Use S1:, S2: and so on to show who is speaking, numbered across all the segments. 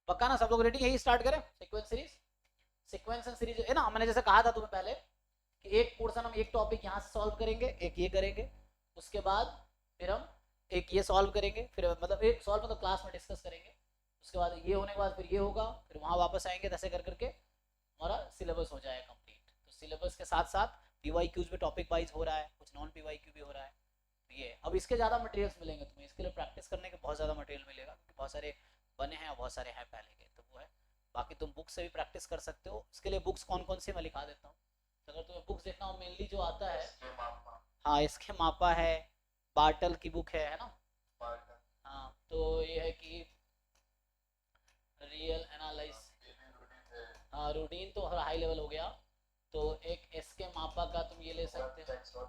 S1: पक्का ना सब लोग रेडी? यही स्टार्ट करें sequence series. Sequence and series है ना, मैंने जैसे कहा था तुम्हें पहले कि एक पोर्शन हम एक टॉपिक यहाँ से सॉल्व करेंगे, एक ये करेंगे, उसके बाद फिर हम एक ये सॉल्व करेंगे, फिर मतलब एक सॉल्व मतलब क्लास में डिस्कस करेंगे, उसके बाद ये होने के बाद फिर ये होगा, फिर वहाँ वापस आएंगे, ऐसे कर करके हमारा सिलेबस हो जाएगा कंप्लीट। तो सिलेबस के साथ साथ पीवाई क्यूज में टॉपिक वाइज हो रहा है, कुछ नॉन पीवाई क्यू भी हो रहा है। ये अब इसके ज़्यादा मटेरियल्स मिलेंगे तुम्हें, इसके लिए प्रैक्टिस करने के बहुत ज़्यादा मटेरियल मिलेगा, क्योंकि बहुत सारे बने हैं और बहुत सारे हैं पहले के, तो वो है। बाकी तुम बुक से भी प्रैक्टिस कर सकते हो, इसके लिए बुक्स कौन कौन सी मैं लिखा देता हूँ। तो अगर तुम्हें बुक्स देखना हो, मेनली जो आता है, हाँ इसके मापा है, बार्टल की बुक है ना। हाँ तो ये है कि रियल एनालिस, हाँ रूटीन तो हाई लेवल हो गया। तो एक इसके मापा का तुम ये ले सकते हो,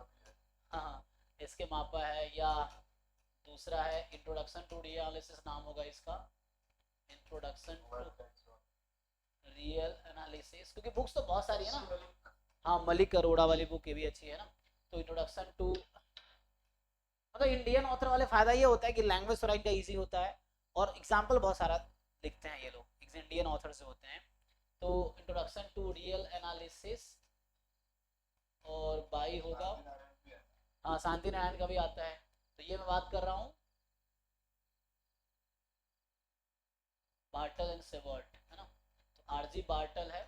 S1: हाँ इसके मापा है, या दूसरा है इंट्रोडक्शन टू रियल एनालिसिस नाम होगा इसका, इंट्रोडक्शन टू रियल एनालिसिस, क्योंकि बुक्स तो बहुत सारी है ना। हाँ मलिक अरोड़ा वाली बुक ये भी अच्छी है ना। तो इंट्रोडक्शन टू, मतलब इंडियन ऑथर वाले फायदा ये होता है कि लैंग्वेज थोड़ा इनका ईजी होता है, और एग्जाम्पल बहुत सारा लिखते हैं ये लोग, इंडियन ऑथर से होते हैं। तो इंट्रोडक्शन टू रियल एनालिसिस, और बाई होगा, हाँ शांति नारायण का भी आता है। तो ये मैं बात कर रहा हूँ बार्टल एंड सेवर्ट है ना, तो आरजी बार्टल है,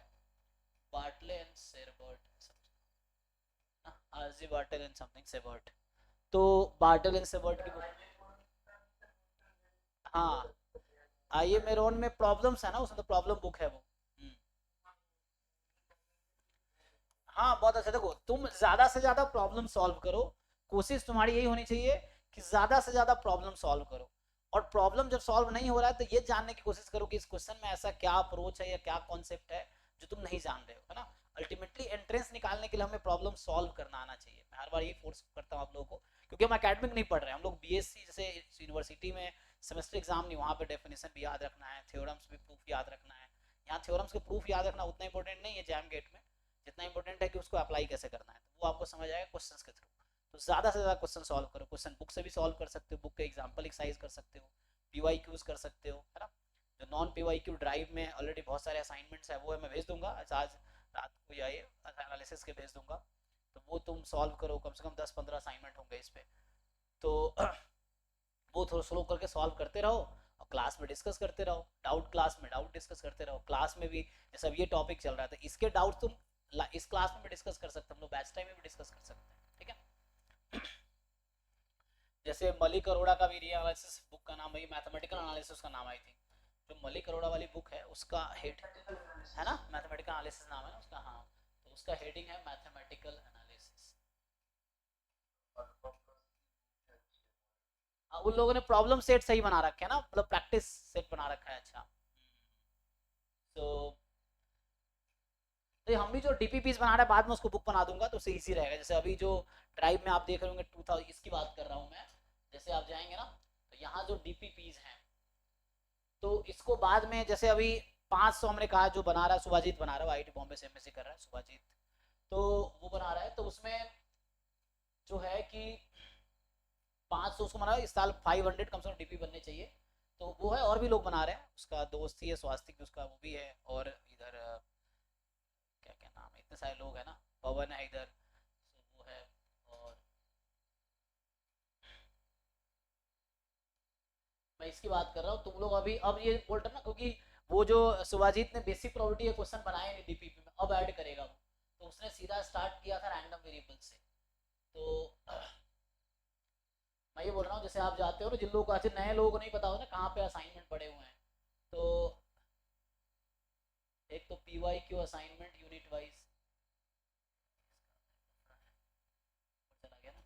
S1: Bartle and Sherbert, R G Bartle and something Sherbert. तो बार्टल एंड सेवर्ट की बुक, हाँ आइए मेरोन में प्रॉब्लम्स है ना, उसमें तो प्रॉब्लम बुक है वो। हाँ बहुत अच्छा, देखो तुम ज्यादा से ज्यादा प्रॉब्लम सॉल्व करो, कोशिश तुम्हारी यही होनी चाहिए कि ज्यादा से ज्यादा प्रॉब्लम सॉल्व करो। और प्रॉब्लम जब सॉल्व नहीं हो रहा है तो ये जानने की कोशिश करो कि इस क्वेश्चन में ऐसा क्या अप्रोच है या क्या कॉन्सेप्ट है जो तुम नहीं जान रहे हो, है ना। अल्टीमेटली एंट्रेंस निकालने के लिए हमें प्रॉब्लम सॉल्व करना आना चाहिए, मैं हर बार यही फोर्स करता हूँ आप लोगों को, क्योंकि हम अकेडमिक नहीं पढ़ रहे हैं, हम लोग बीएससी जैसे यूनिवर्सिटी में सेमेस्टर एग्जाम नहीं, वहाँ पे डेफिनेशन भी याद रखना है, थ्योरम्स भी प्रूफ याद रखना है। यहाँ थ्योरम्स के प्रूफ याद रखना उतना इंपॉर्टेंट नहीं है जैम गेट में, जितना इंपॉर्टेंट है कि उसको अप्लाई कैसे करना है, तो वो आपको समझ आएगा क्वेश्चंस के थ्रू। तो ज़्यादा से ज़्यादा क्वेश्चन सॉल्व करो, क्वेश्चन बुक से भी सॉल्व कर सकते हो, बुक के एग्जाम्पल एक्सरसाइज कर सकते हो, पीवाई क्यूज कर सकते हो, है ना। जो नॉन पीवाई क्यू ड्राइव में ऑलरेडी बहुत सारे असाइनमेंट्स है, वो है मैं भेज दूंगा आज रात को, या ये एनालिसिस के भेज दूंगा, तो वो तुम सॉल्व करो, कम से कम 10-15 असाइनमेंट होंगे इस पे। तो वो थोड़ा स्लो करके सॉल्व करते रहो, और क्लास में डिस्कस करते रहो, डाउट क्लास में डाउट डिस्कस करते रहो, क्लास में भी जैसे अब ये टॉपिक चल रहा है तो इसके डाउट तुम इस क्लास में भी डिस्कस कर सकते हैं, हम लोग बैच टाइम में भी डिस्कस कर सकते हैं, ठीक है। जैसे मलिक अरोड़ा का भी एनालिसिस बुक का नाम है, मैथमेटिकल एनालिसिस का नाम आई थी, जो मलिक अरोड़ा वाली बुक है उसका हेड है ना, मैथमेटिकल एनालिसिस नाम है ना उसका, हाँ तो उसका हेडिंग है मैथमेटिकल एनालिसिस। उन लोगों ने प्रॉब्लम सेट सही बना रखे है ना, मतलब प्रैक्टिस सेट बना रखा है, अच्छा। तो तो हम भी जो डीपीपीस बना रहे हैं बाद में उसको बुक बना दूंगा, तो उससे इजी रहेगा। जैसे अभी जो ड्राइव में आप देख रहे होंगे 2000 इसकी बात कर रहा हूँ मैं, जैसे आप जाएंगे ना तो यहाँ जो डीपीपीस हैं, तो इसको बाद में जैसे अभी 500 हमने कहा जो बना रहा है सुभाजीत बना रहा है, आईटी बॉम्बे से एमएससी कर रहा है सुभाजीत, तो वो बना रहा है, तो उसमें जो है कि 500 उसको बना, इस साल 500 कम से कम डीपी बनने चाहिए, तो वो है। और भी लोग बना रहे हैं, उसका दोस्त ही है स्वास्तिक, उसका वो भी है, और इधर क्या क्या नाम है, इतने सारे लोग हैं ना, पवन है इधर, वो है, और मैं इसकी बात कर रहा हूँ। तुम लोग अभी अब ये बोल रहे ना, क्योंकि वो जो सुभाजीत ने बेसिक प्रोबेबिलिटी के क्वेश्चन बनाए नहीं डीपीपी में, अब ऐड करेगा वो, तो उसने सीधा स्टार्ट किया था रैंडम वेरिएबल से। तो मैं ये बोल रहा हूँ जैसे आप जाते हो ना, जिन लोगों को, अच्छे नए लोगों को नहीं पता हो ना कहाँ पे असाइनमेंट पड़े हुए हैं, तो एक तो P Y Q assignment unit wise चला गया ना।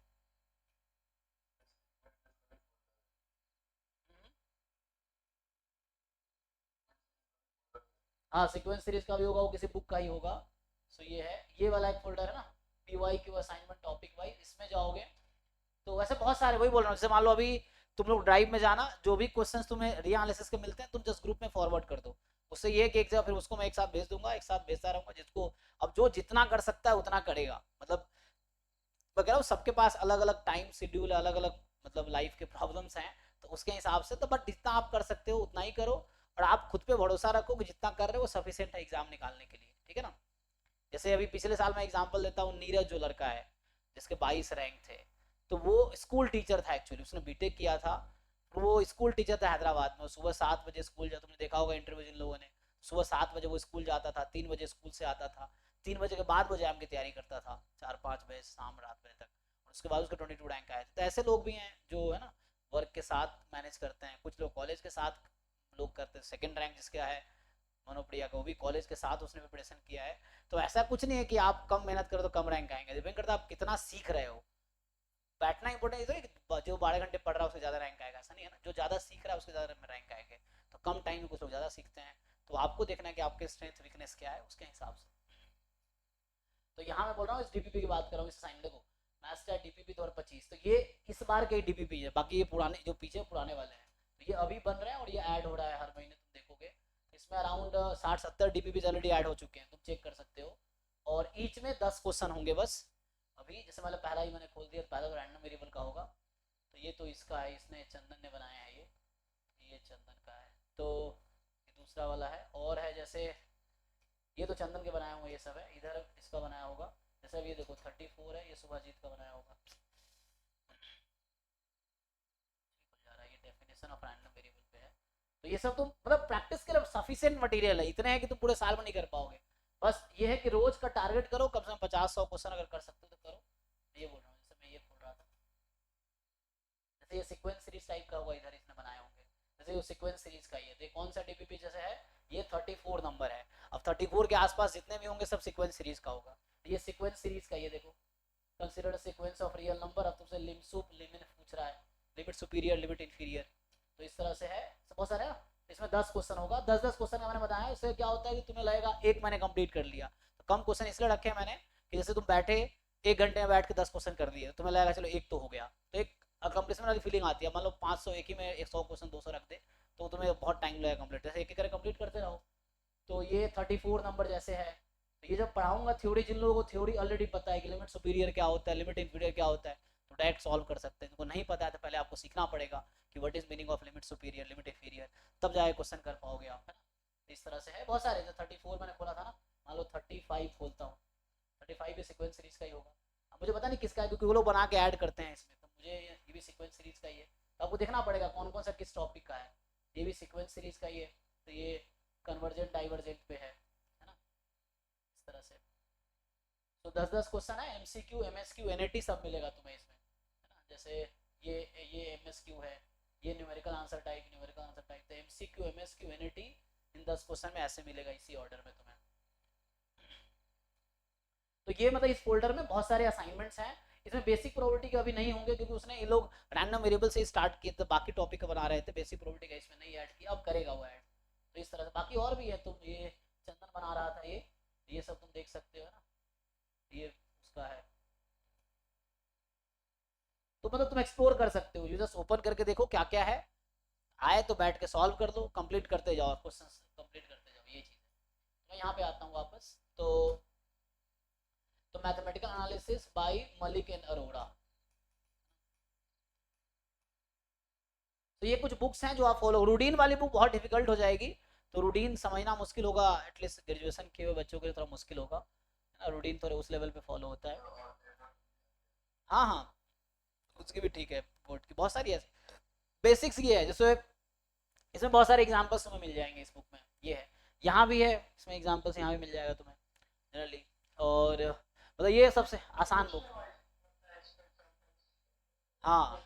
S1: हाँ सीक्वेंस सीरीज का भी होगा, वो किसी बुक का ही होगा। सो ये है, ये वाला एक फोल्डर है ना, P Y Q assignment topic wise, इसमें जाओगे तो वैसे बहुत सारे, वही बोल रहा हूँ, जैसे मान लो अभी तुम लोग ड्राइव में जाना, जो भी क्वेश्चंस तुम्हें रीएनालिसिस के मिलते हैं तुम जस्ट ग्रुप में फॉरवर्ड कर दो, उससे ये कि एक जगह फिर उसको मैं एक साथ भेज दूंगा, एक साथ भेजता रहूंगा, जिसको अब जो जितना कर सकता है उतना करेगा, मतलब मैं कह रहा हूँ सबके पास अलग अलग टाइम शेड्यूल, अलग अलग मतलब लाइफ के प्रॉब्लम्स हैं, तो उसके हिसाब से तो, बट जितना आप कर सकते हो उतना ही करो, और आप खुद पे भरोसा रखो कि जितना कर रहे हो वो सफिशिएंट है एग्जाम निकालने के लिए, ठीक है ना। जैसे अभी पिछले साल मैं एग्जांपल देता हूँ, नीरज जो लड़का है जिसके 22 रैंक थे, तो वो स्कूल टीचर था एक्चुअली, उसने बीटेक किया था। वो स्कूल टीचर था हैदराबाद में, सुबह 7 बजे स्कूल जा, तुमने देखा होगा इंटरव्यू जिन लोगों ने, सुबह 7 बजे वो स्कूल जाता था, 3 बजे स्कूल से आता था, 3 बजे के बाद वो एग्जाम की तैयारी करता था 4-5 बजे शाम रात बजे तक, और उसके बाद उसके 22 रैंक आए थे। तो ऐसे लोग भी हैं जो है ना वर्क के साथ मैनेज करते हैं, कुछ लोग कॉलेज के साथ लोग करते हैं। सेकंड रैंक जिसका है मनोप्रिया का, वो भी कॉलेज के साथ उसने प्रिपरेशन किया है। तो ऐसा कुछ नहीं है कि आप कम मेहनत करो तो कम रैंक आएंगे, डिपेंड करता है आप कितना सीख रहे हो। बैठना इंपॉर्टेंट है, जो 12 घंटे पढ़ रहा है उससे ज्यादा रैंक आएगा ऐसा नहीं है ना, जो ज्यादा सीख रहा है उसके ज्यादा रैंक आएंगे। तो कम टाइम में कुछ लोग ज्यादा सीखते हैं, तो आपको देखना है कि आपके स्ट्रेंथ वीकनेस क्या है उसके हिसाब से। तो यहाँ मैं बोल रहा हूँ इस डीपीपी की बात कर रहा हूँ, इस असाइनमेंट देखो, मास्टर डीपीपी 2025, तो ये इस बार के डीपीपी है, बाकी ये पुराने जो पीछे पुराने वाले हैं, तो ये अभी बन रहे हैं और ये ऐड हो रहा है हर महीने, तुम देखोगे इसमें अराउंड 60-70 डीपीपी ऑलरेडी ऐड हो चुके हैं, तुम चेक कर सकते हो। और ईच में 10 क्वेश्चन होंगे बस। अभी जैसे मतलब पहला ही मैंने खोल दिया, पहला तो रैंडम वेरिएबल का होगा, तो ये तो इसका है, इसने चंदन ने बनाया है ये चंदन का है। तो ये दूसरा वाला है, और है जैसे ये तो चंदन के बनाया हुआ ये सब है, इधर इसका बनाया होगा, जैसे अब ये देखो 34 है, ये सुभाजीत का बनाया होगा। जा रहा है, ये डेफिनेशन ऑफ रैंडम वेरिएबल पे है। तो ये सब तुम मतलब प्रैक्टिस के लिए सफिशिएंट मटेरियल है, इतने हैं कि तुम पूरे साल में नहीं कर पाओगे। बस ये है कि रोज का टारगेट करो, कम से कम 50-100 क्वेश्चन अगर कर सकते हो तो करो। ये बोल रहा हूँ, जैसे मैं ये खोल रहा था, जैसे ये सीक्वेंस सीरीज टाइप का होगा, इधर इसने बनाए होंगे, जैसे ये सीक्वेंस सीरीज का, ये कौन सा डीपीपी जैसे है, ये 34 नंबर है। अब 34 के आसपास जितने भी होंगे सब सीक्वेंस सीरीज का होगा। ये सीक्वेंस सीरीज का, ये देखो consider sequence of real number, अब तुमसे लिम सुप लिमिट पूछ रहा है, लिमिट सुपीरियर लिमिट इंफीरियर, तो इस तरह से है, बहुत सारे ना। इसमें 10 क्वेश्चन होगा, 10-10 क्वेश्चन का मैंने बताया, इससे क्या होता है कि तुम्हें लगेगा एक मैंने कंप्लीट कर लिया। तो कम क्वेश्चन इसलिए रखे हैं मैंने कि जैसे तुम बैठे 1 घंटे में बैठ के 10 क्वेश्चन कर दिए, तुम्हें लगेगा चलो एक तो हो गया, तो एक अकम्पलिशमेंट वाली फीलिंग आती है। मान लो 500 एक ही में 100 क्वेश्चन 200 रख दे तो तुम्हें बहुत टाइम लगेगा कंप्लीट, जैसे एक एक करके कंप्लीट करते रहो। तो ये 34 नंबर जैसे है, तो ये जब पढ़ाऊंगा थ्योरी, जिन लोगों को थ्योरी ऑलरेडी पता है कि लिमिट सुपीरियर क्या होता है, लिमिट इंफीरियर क्या होता है, तो डायरेक्ट सॉल्व कर सकते हैं। जिनको नहीं पता है तो पहले आपको सीखना पड़ेगा कि what is meaning of limit superior limit inferior, तब जाके क्वेश्चन कर पाओगे आप, है ना। इस तरह से है, बहुत सारे, जो 34 मैंने खोला था ना, मान लो 35 खोलता हूँ, 35 भी सीक्वेंस सीरीज का ही होगा। अब मुझे पता नहीं किसका है, क्योंकि वो लोग बना के ऐड करते हैं इसमें, तो मुझे ये भी सीक्वेंस सीरीज का ही है, तो आपको देखना पड़ेगा कौन कौन सा किस टॉपिक का है। ये भी सीक्वेंस सीरीज का ही है, तो ये कन्वर्जेंट डाइवर्जेंट पे है ना, इस तरह से। तो 10-10 क्वेश्चन है, एमसीक्यू एमएसक्यू एनएटी सब मिलेगा तुम्हें इसमें, है ना। जैसे ये एमएसक्यू है, ये न्यूमेरिकल आंसर टाइप, तो एमसीक्यू एमएसक्यू एनएटी इन 10 क्वेश्चन में ऐसे मिलेगा इसी ऑर्डर में तुम्हें। तो ये मतलब इस फोल्डर में बहुत सारे असाइनमेंट्स हैं। इसमें बेसिक प्रोबेबिलिटी के अभी नहीं होंगे क्योंकि उसने ये लोग रैंडम वेरिएबल से स्टार्ट किए थे, बाकी टॉपिक का बना रहे थे, बेसिक प्रोबेबिलिटी का इसमें नहीं ऐड किया, अब करेगा वो ऐड। तो इस तरह से बाकी और भी है, तुम ये चंदन बना रहा था, ये सब तुम देख सकते हो ना, ये उसका है। तो मतलब तुम एक्सप्लोर कर सकते हो, यूजर्स ओपन करके देखो क्या क्या है, आए तो बैठ के सॉल्व कर दो, कंप्लीट करते जाओ, क्वेश्चन कंप्लीट करते जाओ, ये चीज़ है। मैं यहाँ पे आता हूँ वापस, तो mathematical analysis bye Malik and Arora, तो ये कुछ बुक्स हैं जो आप फॉलो, रूटीन वाली बुक बहुत डिफिकल्ट हो जाएगी, तो रूटीन समझना मुश्किल होगा, एटलीस्ट ग्रेजुएशन के हुए बच्चों के लिए थोड़ा मुश्किल होगा, है ना, रूटीन थोड़े उस लेवल पे फॉलो होता है। हाँ हाँ, उसकी भी ठीक है, बोर्ड की बहुत सारी है, बेसिक्स ये है, जैसे इसमें बहुत सारे एग्जांपल्स तुम्हें मिल जाएंगे इस बुक में, ये है, यहाँ भी है इसमें एग्जांपल्स, यहाँ भी मिल जाएगा तुम्हें जनरली। और मतलब ये सबसे आसान बुक, हाँ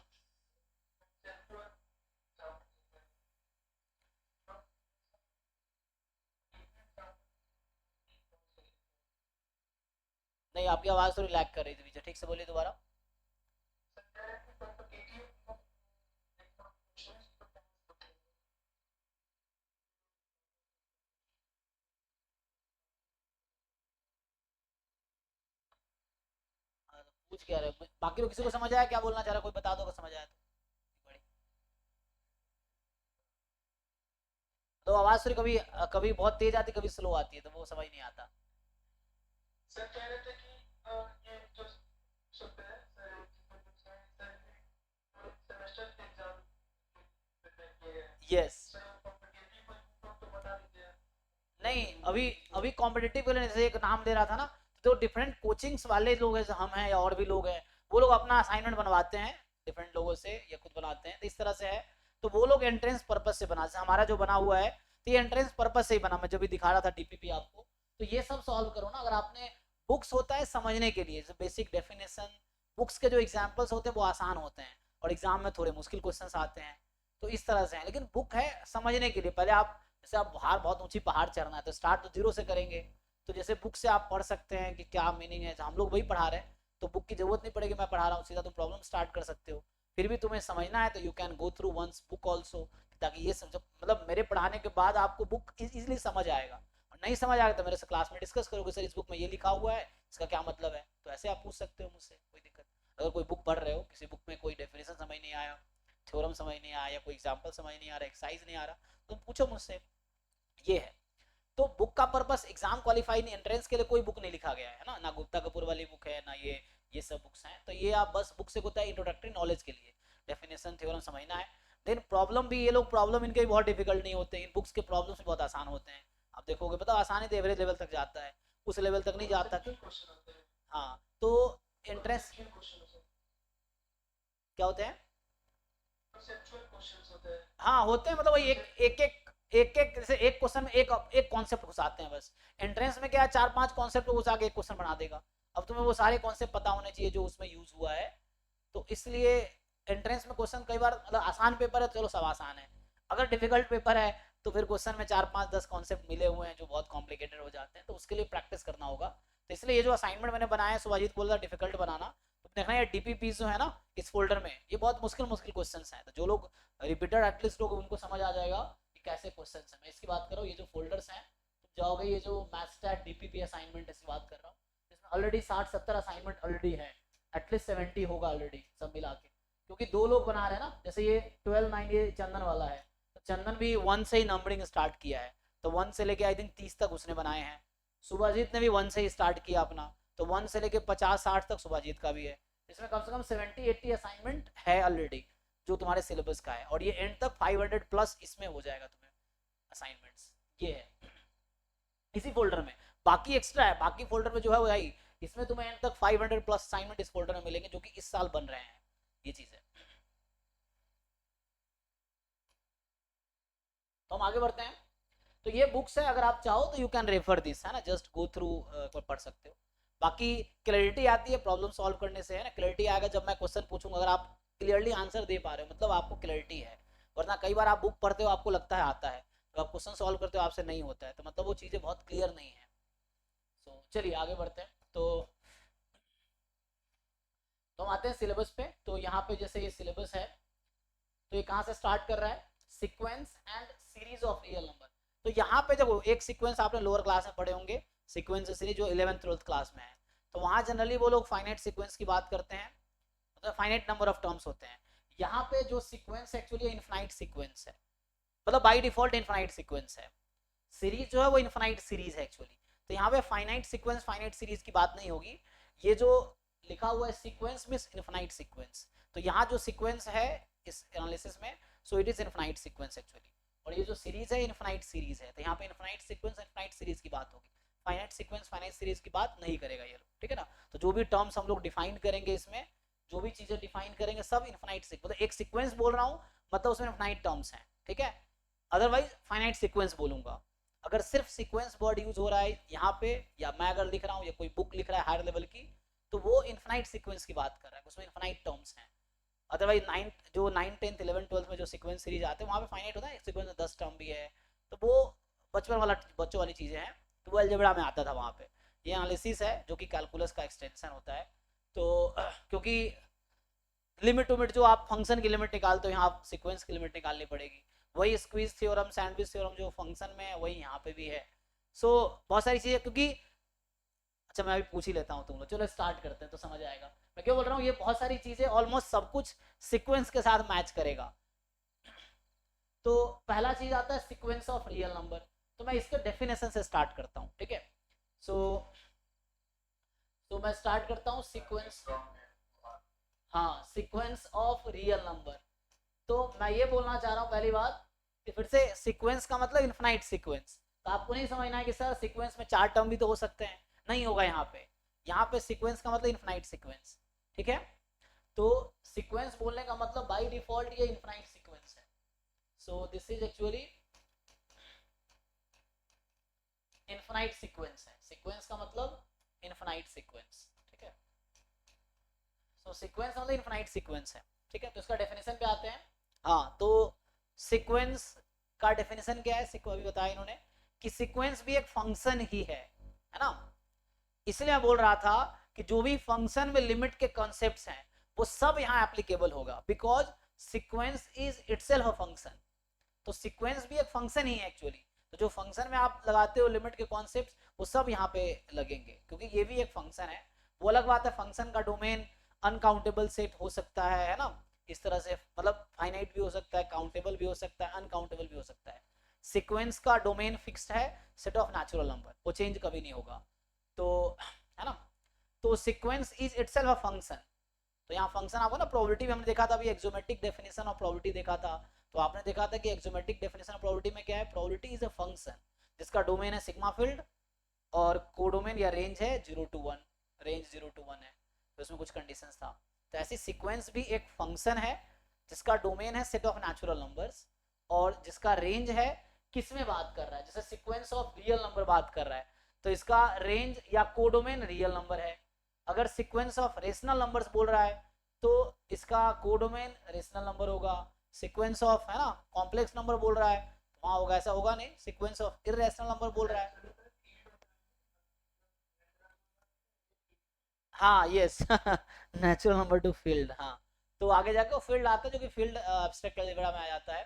S1: नहीं, आपकी आवाज़ थोड़ी लैग कर रही थी पीछे, ठीक से बोलिए दोबारा। हाँ, तो पूछ क्या रहे, बाकी तो किसी को समझ आया क्या बोलना चाह रहा, कोई बता दो अगर समझ आया तो बड़ी। तो आवाज़ थोड़ी कभी कभी बहुत तेज आती, कभी स्लो आती है, तो वो समझ नहीं आता।
S2: सर कह रहे थे कि ये जो सुनते हैं सर, सेमेस्टर एग्जाम ये
S1: यस,
S2: सर कॉम्पिटिटिव
S1: अभी अभी कॉम्पिटिटिव के लिए जैसे एक नाम ले रहा था ना, तो डिफरेंट कोचिंग्स वाले लोग हैं, हम हैं या और भी लोग हैं, वो लोग अपना असाइनमेंट बनवाते हैं डिफरेंट लोगों से या खुद बनाते हैं, तो इस तरह से है। तो वो लोग एंट्रेंस पर्पज से बना, जैसे हमारा जो बना हुआ है तो ये एंट्रेंस पर्पज से ही बना, मैं जब भी दिखा रहा था टीपीपी आपको। तो ये सब सॉल्व करो ना, अगर आपने बुक्स होता है समझने के लिए, बेसिक डेफिनेशन, बुक्स के जो एग्जाम्पल्स होते हैं वो आसान होते हैं और एग्जाम में थोड़े मुश्किल क्वेश्चंस आते हैं, तो इस तरह से है। लेकिन बुक है समझने के लिए, पहले आप जैसे आप बाहर बहुत ऊंची पहाड़ चढ़ना है तो स्टार्ट तो जीरो से करेंगे, तो जैसे बुक से आप पढ़ सकते हैं कि क्या मीनिंग है, हम लोग वही पढ़ा रहे हैं तो बुक की जरूरत नहीं पड़ेगी, मैं पढ़ा रहा हूँ सीधा तुम प्रॉब्लम स्टार्ट कर सकते हो। फिर भी तुम्हें समझना है तो you can go through once book also, ताकि ये समझ, मतलब मेरे पढ़ाने के बाद आपको बुक इजीली समझ आएगा, और नहीं समझ आएगा तो मेरे से क्लास में डिस्कस करोगे, सर इस बुक में ये लिखा हुआ है इसका क्या मतलब है, तो ऐसे आप पूछ सकते हो मुझसे, कोई दिक्कत। अगर कोई बुक पढ़ रहे हो, किसी बुक में कोई डेफिनेशन समझ नहीं आया, थ्योरम समझ नहीं आया, या कोई एग्जांपल समझ नहीं आ रहा, एक्सरसाइज नहीं आ रहा, तो पूछो मुझसे, ये है। तो बुक का पर्पस एग्जाम क्वालिफाई नहीं, एंट्रेंस के लिए कोई बुक नहीं लिखा गया है ना, ना गुप्ता कपूर वाली बुक है ना ये सब बुक्स हैं, तो ये आप बस बुक से होता है इंट्रोडक्टरी नॉलेज के लिए, डेफिनेशन थ्योरम समझना है। देन प्रॉब्लम भी, ये लोग प्रॉब्लम इनके भी बहुत डिफिकल्ट नहीं होते, इन बुक्स के प्रॉब्लम्स भी बहुत आसान होते हैं, आप देखोगे मतलब आसानी तो एवरेज लेवल तक जाता है, उस लेवल तक नहीं जाता।
S2: क्वेश्चन होते हैं,
S1: हाँ तो एंट्रेंस
S2: क्वेश्चन होते हैं,
S1: क्या होते हैं,
S2: कंसेप्चुअल क्वेश्चंस होते हैं।
S1: हाँ होते हैं, मतलब वही एक जैसे एक क्वेश्चन में एक कॉन्सेप्ट घुसाते हैं बस। एंट्रेंस में क्या है, 4-5 कॉन्सेप्ट घुसा के एक क्वेश्चन बना देगा, अब तुम्हें वो सारे कॉन्सेप्ट पता होने चाहिए जो उसमें यूज हुआ है, तो इसलिए एंट्रेंस में क्वेश्चन कई बार, मतलब आसान पेपर है चलो सब आसान है, अगर डिफिकल्ट पेपर है तो फिर क्वेश्चन में 4-5-10 कॉन्सेप्ट मिले हुए हैं जो बहुत कॉम्प्लिकेटेड हो जाते हैं, तो उसके लिए प्रैक्टिस करना होगा। तो इसलिए ये जो असाइनमेंट मैंने बनाया है, सुभाजीत बोल रहा डिफिकल्ट बनाना, तो देखना ये डीपीपी जो है ना इस फोल्डर में, ये बहुत मुश्किल मुश्किल क्वेश्चन हैं, तो जो लोग रिपीटेड एटलीस्ट लोग, उनको समझ आ जाएगा कि कैसे क्वेश्चन है। मैं इसकी बात कर रहा हूँ, ये जो फोल्डर्स हैं तुम जाओगे, ये जो मैथस्टैट डीपीपी असाइनमेंट इसकी बात कर रहा हूँ, इसमें ऑलरेडी 60-70 असाइनमेंट ऑलरेडी है, एटलीस्ट 70 होगा ऑलरेडी सब मिला के, क्योंकि 2 लोग बना रहे हैं ना, जैसे ये 12-9 ये चंदन वाला है, तो चंदन भी 1 से ही नंबरिंग स्टार्ट किया है, तो 1 से लेके आई थिंक 30 तक उसने बनाए हैं। सुभाजीत ने भी 1 से ही स्टार्ट किया अपना, तो 1 से लेके 50-60 तक सुभाजीत का भी है, इसमें कम से कम 70-80 असाइनमेंट है ऑलरेडी जो तुम्हारे सिलेबस का है, और ये एंड तक 500 प्लस इसमें हो जाएगा तुम्हें असाइनमेंट्स, ये है इसी फोल्डर में। बाकी एक्स्ट्रा है, बाकी फोल्डर में जो है वो है, इसमें तुम्हें एंड तक 500 प्लस असाइनमेंट इस फोल्डर में मिलेंगे जो कि इस साल बन रहे हैं, ये चीज है। तो हम आगे बढ़ते हैं, तो ये बुक्स है, अगर आप चाहो तो यू कैन रेफर दिस, है ना, जस्ट गो थ्रू पढ़ सकते हो। बाकी क्लैरिटी आती है प्रॉब्लम सॉल्व करने से, है ना, क्लैरिटी आएगा जब मैं क्वेश्चन पूछूंगा, अगर आप क्लियरली आंसर दे पा रहे हो मतलब आपको क्लैरिटी है, वरना कई बार आप बुक पढ़ते हो आपको लगता है आता है, तो आप क्वेश्चन सॉल्व करते हो आपसे नहीं होता है, तो मतलब वो चीज़ें बहुत क्लियर नहीं है। सो चलिए आगे बढ़ते हैं, तो हम आते हैं सिलेबस पे। तो यहाँ पे जैसे ये सिलेबस है, तो ये कहाँ से स्टार्ट कर रहा है, sequence and series of real number. तो यहाँ पे देखो एक सीक्वेंस आपने लोअर क्लास में पढ़े होंगे, सीक्वेंस सीरीज जो 11th-12th क्लास में है, तो वहाँ जनरली वो लोग फाइनाइट सीक्वेंस की बात करते हैं, मतलब फाइनाइट नंबर ऑफ टर्म्स होते हैं। यहाँ पे जो सीक्वेंस एक्चुअली इनफाइनाइट सीक्वेंस है, मतलब बाई डिफॉल्ट इनफाइनाइट सीक्वेंस है, सीरीज जो है वो इनफाइनाइट सीरीज है एक्चुअली, तो यहाँ पे फाइनाइट सीक्वेंस फाइनाइट सीरीज की बात नहीं होगी, ये जो लिखा हुआ है सीक्वेंस मींस इनफाइनाइट सीक्वेंस, तो यहाँ जो सीक्वेंस है इस एनालिसिस में, so it is infinite sequence actually, और ये जो सीरीज है इनफाइनाइट सीरीज है, तो यहाँ पे इनफाइनाइट सीक्वेंस इनफाइनाइट सीरीज की बात होगी, फाइनाइट सीक्वेंस फाइनाइट सीरीज की बात नहीं करेगा ये लोग, ठीक है ना। तो जो भी टर्म्स हम लोग डिफाइन करेंगे इसमें, जो भी चीजें डिफाइन करेंगे सब इनफाइनाइट सीक्वेंस, मतलब एक सीक्वेंस बोल रहा हूँ मतलब उसमें इनफाइनाइट टर्म्स हैं, ठीक है, अदरवाइज फाइनाइट सीक्वेंस बोलूंगा। अगर सिर्फ सीक्वेंस वर्ड यूज हो रहा है यहाँ पे, या मैं अगर लिख रहा हूँ या कोई बुक लिख रहा है हायर लेवल की, तो वो इनफाइनाइट सीक्वेंस की बात कर रहा है, उसमें इनफाइनाइट टर्म्स हैं। Otherwise 9th 10th 11th 12th में जो सीक्वेंस सीरीज आते हैं वहाँ पे फाइनाइट होता है, सीक्वेंस में 10 टर्म भी है, तो वो बच्चों वाली चीज़ें हैं, तो वो अलजेब्रा में आता था वहाँ पे। ये एनालिसिस है जो कि कैलकुलस का एक्सटेंशन होता है, तो क्योंकि लिमिट उमिट जो आप फंक्शन की लिमिट निकालते हो, यहाँ सीक्वेंस की लिमिट निकालनी पड़ेगी, वही स्क्वीज थ्योरम सैंडविच थ्योरम जो फंक्शन में है वही यहाँ पे भी है। सो बहुत सारी चीज़ें, क्योंकि अच्छा मैं अभी पूछ ही लेता हूँ तुम लोग, चलो स्टार्ट करते हैं तो समझ आएगा मैं क्यों बोल रहा हूँ, ये बहुत सारी चीज़ें ऑलमोस्ट सब कुछ सीक्वेंस के साथ मैच करेगा। तो पहला चीज आता है सीक्वेंस ऑफ रियल नंबर, तो मैं इसके डेफिनेशन से स्टार्ट करता हूँ, ठीक है। सो मैं स्टार्ट करता हूँ सीक्वेंस, हाँ सीक्वेंस ऑफ रियल नंबर। तो मैं ये बोलना चाह रहा हूँ पहली बात कि फिर से सीक्वेंस का मतलब इनफाइनाइट सीक्वेंस, तो आपको नहीं समझना है कि सर सीक्वेंस में 4 टर्म भी तो हो सकते हैं, नहीं होगा यहाँ पे सीक्वेंस का मतलब इनफाइनाइट सीक्वेंस, ठीक है। तो सीक्वेंस बोलने का मतलब बाय डिफॉल्ट ये इनफाइनाइट सीक्वेंस है। सो this is actually infinite sequence है, सीक्वेंस का मतलब इनफाइनाइट सीक्वेंस, ठीक है। सो सीक्वेंस मतलब इनफाइनाइट सीक्वेंस है, ठीक है। तो इसका डेफिनेशन पे आते हैं। हाँ, तो सीक्वेंस का डेफिनेशन क्या है, अभी बताया इन्होंने कि सीक्वेंस भी एक फंक्शन ही है ना। इसलिए मैं बोल रहा था कि जो भी फंक्शन में लिमिट के कॉन्सेप्ट्स हैं वो सब यहाँ एप्लीकेबल होगा, because sequence is itself a function. तो सीक्वेंस भी एक फंक्शन ही है एक्चुअली। तो जो फंक्शन में आप लगाते हो लिमिट के कॉन्सेप्ट्स वो सब यहाँ पे लगेंगे, क्योंकि ये भी एक फंक्शन है। वो अलग बात है फंक्शन का डोमेन अनकाउंटेबल सेट हो सकता है ना, इस तरह से, मतलब फाइनाइट भी हो सकता है, काउंटेबल भी हो सकता है, अनकाउंटेबल भी हो सकता है। सीक्वेंस का डोमेन फिक्स्ड है, सेट ऑफ नेचुरल नंबर, वो चेंज कभी नहीं होगा। तो है ना, तो sequence is itself a function. तो यहाँ फंक्शन आपको ना प्रोबेबिलिटी में हमने देखा था, अभी एक्सोमेट्रिक डेफिनेशन ऑफ प्रोबेबिलिटी देखा था। तो आपने देखा था कि एक्सोमेट्रिक डेफिनेशन ऑफ प्रोबेबिलिटी में क्या है, प्रोबेबिलिटी इज अ फंक्शन जिसका डोमेन है सिग्मा फील्ड और कोडोमेन या रेंज है 0 to 1, रेंज 0 to 1 है, तो इसमें कुछ कंडीशंस था। तो ऐसी सीक्वेंस भी एक फंक्शन है जिसका डोमेन है सेट ऑफ नेचुरल नंबर्स और जिसका रेंज है किस में बात कर रहा है, जैसे सीक्वेंस ऑफ रियल नंबर बात कर रहा है तो इसका रेंज या कोडोमेन रियल नंबर है। अगर सीक्वेंस ऑफ रेशनल नंबर्स बोल रहा है तो इसका कोडोमेन रेशनल नंबर होगा। सीक्वेंस ऑफ है ना कॉम्प्लेक्स नंबर बोल रहा है तो वहां होगा, ऐसा होगा नहीं। सीक्वेंस ऑफ इररेशनल नंबर बोल रहा है, हाँ yes natural number to field, हाँ। तो आगे जाके वो फील्ड आता है जो कि फील्ड एब्स्ट्रैक्ट अलजेब्रा में आ जाता है।